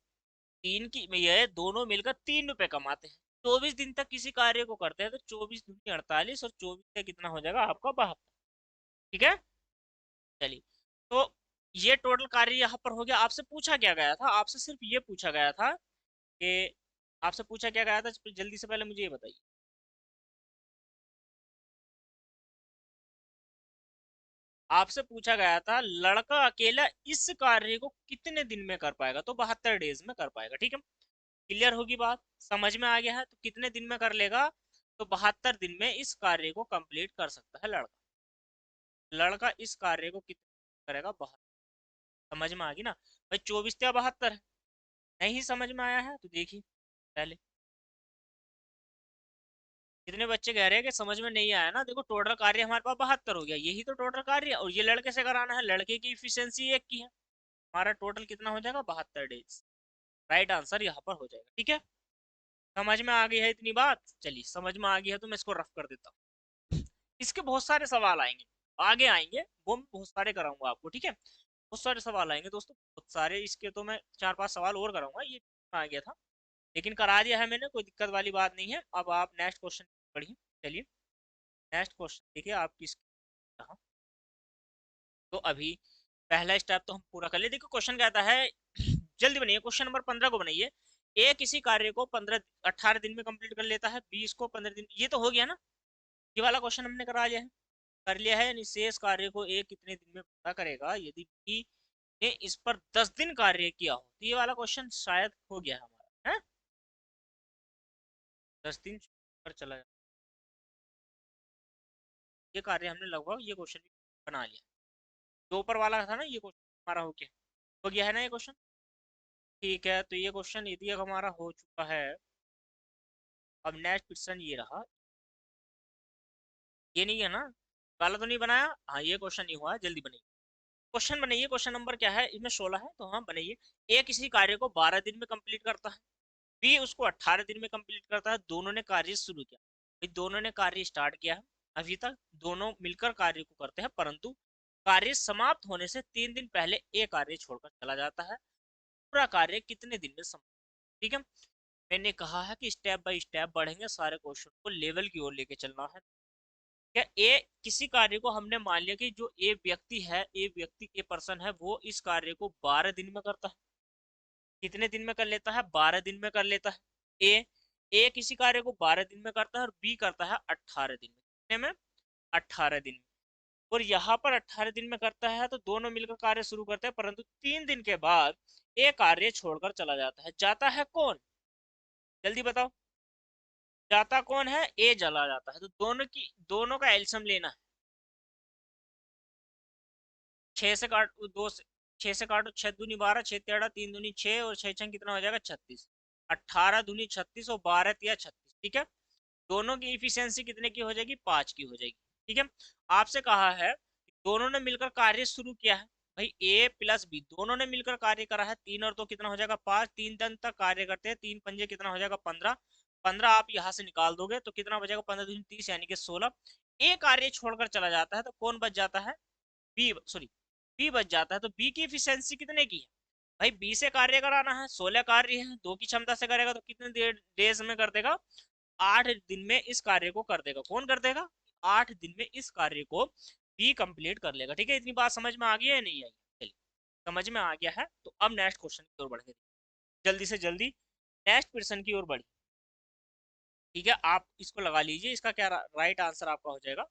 3 की ये दोनों मिलकर 3 रुपए कमाते हैं, 24 दिन तक किसी कार्य को करते हैं, तो 24 दूनी 48, और 24 से कितना हो जाएगा आपका 72। ठीक है, चलिए, तो ये टोटल कार्य यहाँ पर हो गया। आपसे पूछा क्या गया था, आपसे सिर्फ ये पूछा गया था कि, आपसे पूछा क्या गया था, जल्दी से पहले मुझे ये बताइए। आपसे पूछा गया था लड़का अकेला इस कार्य को कितने दिन में कर पाएगा, तो 72 डेज में कर पाएगा। ठीक है, क्लियर होगी बात, समझ में आ गया है, तो कितने दिन में कर लेगा, तो 72 दिन में इस कार्य को कंप्लीट कर सकता है लड़का। लड़का इस कार्य को कितने करेगा, 72। समझ में आ गई ना भाई, 24 या 72 है। नहीं समझ में आया है तो देखिए पहले। कितने बच्चे कह रहे हैं कि समझ में नहीं आया ना, देखो टोटल कार्य हमारे पास 72 हो गया, यही तो टोटल कार्य है, और ये लड़के से कराना है, लड़के की इफिशियंसी 1 की है। हमारा टोटल कितना हो जाएगा, 72 डेज। राइट आंसर यहाँ पर हो जाएगा। ठीक है, समझ में आ गई है इतनी बात, चलिए समझ में आ गई है तो मैं इसको रफ कर देता हूँ। इसके बहुत सारे सवाल आएंगे, आगे आएंगे, वो मैं बहुत सारे कराऊंगा आपको। ठीक है, बहुत सारे सवाल आएंगे दोस्तों, बहुत सारे, इसके तो मैं 4-5 सवाल और कराऊंगा, ये आ गया था लेकिन करा दिया है मैंने, कोई दिक्कत वाली बात नहीं है। अब आप नेक्स्ट क्वेश्चन पढ़िए। चलिए, नेक्स्ट क्वेश्चन देखिए आप किस, तो अभी पहला स्टेप तो हम पूरा कर लिए। देखो क्वेश्चन कहता है, जल्दी बनाइए, क्वेश्चन नंबर 15 को बनाइए। ए किसी कार्य को 18 दिन में कंप्लीट कर लेता है, बी इसको 15 दिन, ये तो हो गया ना, ये वाला क्वेश्चन हमने करा लिया है, कर लिया है। यानी शेष कार्य को ए कितने दिन में पूरा करेगा यदि बी ने इस पर 10 दिन कार्य किया हो, तो ये वाला क्वेश्चन शायद हो गया हमारा है। 10 दिन पर चला जाए, ये कार्य हमने लगभग ये क्वेश्चन भी बना लिया। जो ऊपर वाला था ना ये क्वेश्चन हमारा हो गया है ना ये क्वेश्चन। ठीक है, तो ये क्वेश्चन यदि हमारा हो चुका है, अब नेक्स्ट क्वेश्चन ये रहा, ये नहीं है ना, वाला तो नहीं बनाया, हाँ ये क्वेश्चन नहीं हुआ, जल्दी बनाइए। क्वेश्चन बनाइए, क्वेश्चन नंबर क्या है, इसमें 16 है, तो हाँ बनाइए। ए किसी कार्य को 12 दिन में कंप्लीट करता है, बी उसको 18 दिन में कंप्लीट करता है। दोनों ने कार्य शुरू किया, भाई दोनों ने कार्य स्टार्ट किया है, अभी तक दोनों मिलकर कार्य को करते हैं, परंतु कार्य समाप्त होने से 3 दिन पहले ए कार्य छोड़कर चला जाता है। पूरा कार्य कितने दिन में समाप्त? ठीक है, मैंने कहा है कि स्टेप बाय स्टेप बढ़ेंगे, सारे क्वेश्चन को लेवल की ओर लेके चलना है। क्या ए किसी कार्य को हमने मान लिया कि जो ए व्यक्ति ए पर्सन है, वो इस कार्य को 12 दिन में करता है। कितने दिन में कर लेता है? 12 दिन में कर लेता है। ए ए किसी कार्य को 12 दिन में करता है और बी करता है 18 दिन में। कितने में? 18 दिन में। और यहाँ पर 18 दिन में करता है तो दोनों मिलकर कार्य शुरू करते हैं, परंतु 3 दिन के बाद ए कार्य छोड़कर चला जाता है। जाता है कौन? जल्दी बताओ, जाता कौन है? ए चला जाता है। तो दोनों का एल्सियम लेना है। 6 से काट दो से 6 से काटो, 6 दूनी 12, 6 तेरह, 3 दूनी 6 और 6 छंग कितना हो जाएगा? 36। 18 दूनी 36 और 12 तिया 36। ठीक है, दोनों की इफिशियंसी कितने की हो जाएगी? 5 की हो जाएगी। ठीक है, आपसे कहा है दोनों ने मिलकर कार्य शुरू किया है, भाई ए प्लस बी दोनों ने मिलकर कार्य करा है। 3 और 2 कितना हो जाएगा? 5। 3 दिन तक कार्य करते हैं, 3 पंजे कितना हो जाएगा? 15। 15 आप यहाँ से निकाल दोगे तो कितना बचेगा? 15 दूनी 30 यानी कि 16। ए कार्य छोड़कर चला जाता है तो कौन बच जाता है? बी, सॉरी, बी बच जाता है। तो बी की इफिशियंसी कितने की है? भाई बी से कार्य कराना है, 16 कार्य है, 2 की क्षमता से करेगा तो कितने डेज में कर देगा? 8 दिन में इस कार्य को कर देगा। कौन कर देगा? 8 दिन में इस कार्य को बी कंप्लीट कर लेगा। ठीक है, इतनी बात समझ में आ गई है या नहीं आई? चलिए, समझ में आ गया है तो अब नेक्स्ट क्वेश्चन की ओर बढ़ेंगे, जल्दी से जल्दी नेक्स्ट क्वेश्चन की ओर बढ़ी। ठीक है, आप इसको लगा लीजिए, इसका क्या राइट आंसर आपका हो जाएगा।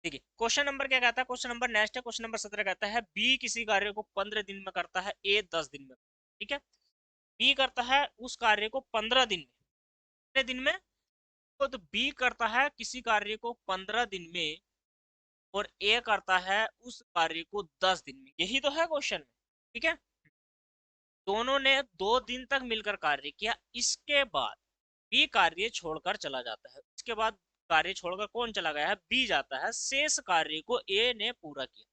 देखिए क्वेश्चन नंबर क्या कहता है, क्वेश्चन नंबर नेक्स्ट है, क्वेश्चन नंबर 17 कहता है बी किसी कार्य को 15 दिन में करता है, ए 10 दिन में। ठीक है, बी करता है उस कार्य को 15 दिन में। कितने दिन में? तो बी करता है किसी कार्य को 15 दिन में और ए करता है उस कार्य को 10 दिन में। यही तो है क्वेश्चन में। ठीक है, दोनों ने 2 दिन तक मिलकर कार्य किया, इसके बाद बी कार्य छोड़कर चला जाता है। इसके बाद कार्य छोड़कर कौन चला गया है? बी जाता है। शेष कार्य को ए ने पूरा किया।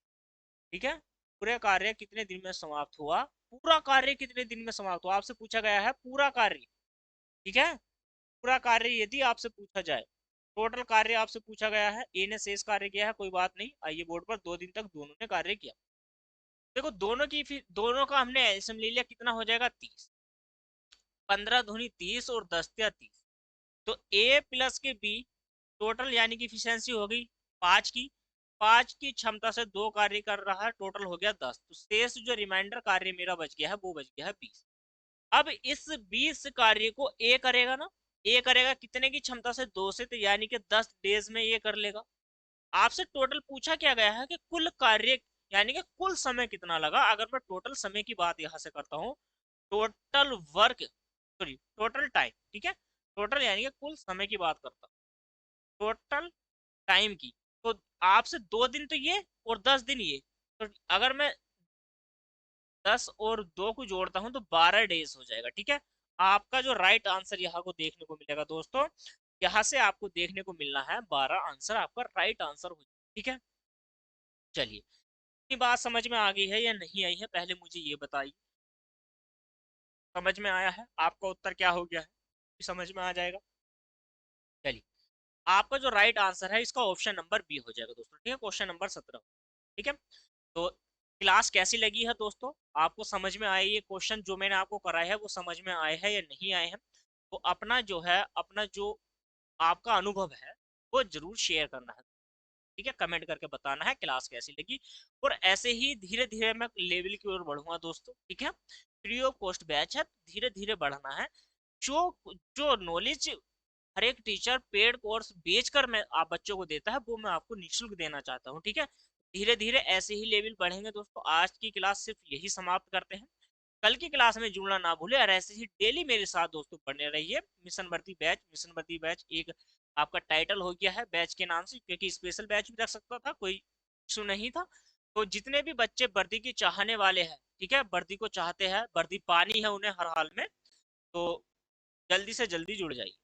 ठीक है, पूरे कार्य कितने दिन में समाप्त हुआ? पूरा कार्य कितने दिन में समाप्त हुआ? आपसे पूछा गया है पूरा कार्य। ठीक है, पूरा कार्य यदि आपसे पूछा जाए, टोटल कार्य आपसे पूछा गया है, ए ने शेष कार्य किया है, कोई बात नहीं, आइए बोर्ड पर 2 दिन तक दोनों ने कार्य किया। देखो दोनों का हमने एल्सियम ले लिया, कितना हो जाएगा? 30। 15 दूनी 30 और 10 या 30। तो ए प्लस के बी टोटल यानी कि इफिशियंसी हो गई 5 की। 5 की क्षमता से 2 कार्य कर रहा है, टोटल हो गया 10। तो शेष जो रिमाइंडर कार्य मेरा बच गया है वो बच गया है 20। अब इस 20 कार्य को ए करेगा ना, ए करेगा कितने की क्षमता से? 2 से, तो यानी कि 10 डेज में ये कर लेगा। आपसे टोटल पूछा क्या गया है कि कुल कार्य यानी कि कुल समय कितना लगा। अगर मैं टोटल समय की बात यहां से करता हूं, total work, sorry total time, ठीक है, टोटल यानी कि कुल समय की बात करता हूं, टोटल टाइम की, तो आपसे 2 दिन तो ये और 10 दिन ये, तो अगर मैं 10 और 2 को जोड़ता हूं तो 12 डेज हो जाएगा। ठीक है, आपका जो राइट आंसर यहाँ को देखने को मिलेगा दोस्तों, यहाँ से आपको देखने को मिलना है 12 आंसर आपका राइट आंसर हो जाएगा। ठीक है, चलिए, ये बात समझ में आ गई है या नहीं आई है, पहले मुझे ये बताइए। समझ में आया है? आपका उत्तर क्या हो गया है, समझ में आ जाएगा। चलिए, आपका जो राइट आंसर है इसका ऑप्शन नंबर बी हो जाएगा दोस्तों। ठीक है, क्वेश्चन नंबर 17। ठीक है, तो क्लास कैसी लगी है दोस्तों? आपको समझ में आए ये क्वेश्चन जो मैंने आपको कराया है, वो समझ में आए हैं या नहीं आए हैं? तो अपना जो है, अपना जो आपका अनुभव है वो जरूर शेयर करना है। ठीक है, कमेंट करके बताना है क्लास कैसी लगी। और ऐसे ही धीरे धीरे मैं लेवल की ओर बढ़ूंगा दोस्तों। ठीक है, फ्री ऑफ कॉस्ट बैच है, धीरे धीरे बढ़ना है। जो जो नॉलेज हर एक टीचर पेड कोर्स बेचकर मैं आप बच्चों को देता है, वो मैं आपको निःशुल्क देना चाहता हूँ। ठीक है, धीरे धीरे ऐसे ही लेवल बढ़ेंगे दोस्तों। आज की क्लास सिर्फ यही समाप्त करते हैं, कल की क्लास में जुड़ना ना भूले और ऐसे ही डेली मेरे साथ दोस्तों बने रहिए। मिशन भर्ती बैच, मिशन भर्ती बैच एक आपका टाइटल हो गया है बैच के नाम से, क्योंकि स्पेशल बैच भी रख सकता था, कोई इशू नहीं था। तो जितने भी बच्चे वर्दी की चाहने वाले हैं, ठीक है, वर्दी को चाहते हैं, वर्दी पानी है उन्हें हर हाल में, तो जल्दी से जल्दी जुड़ जाइए।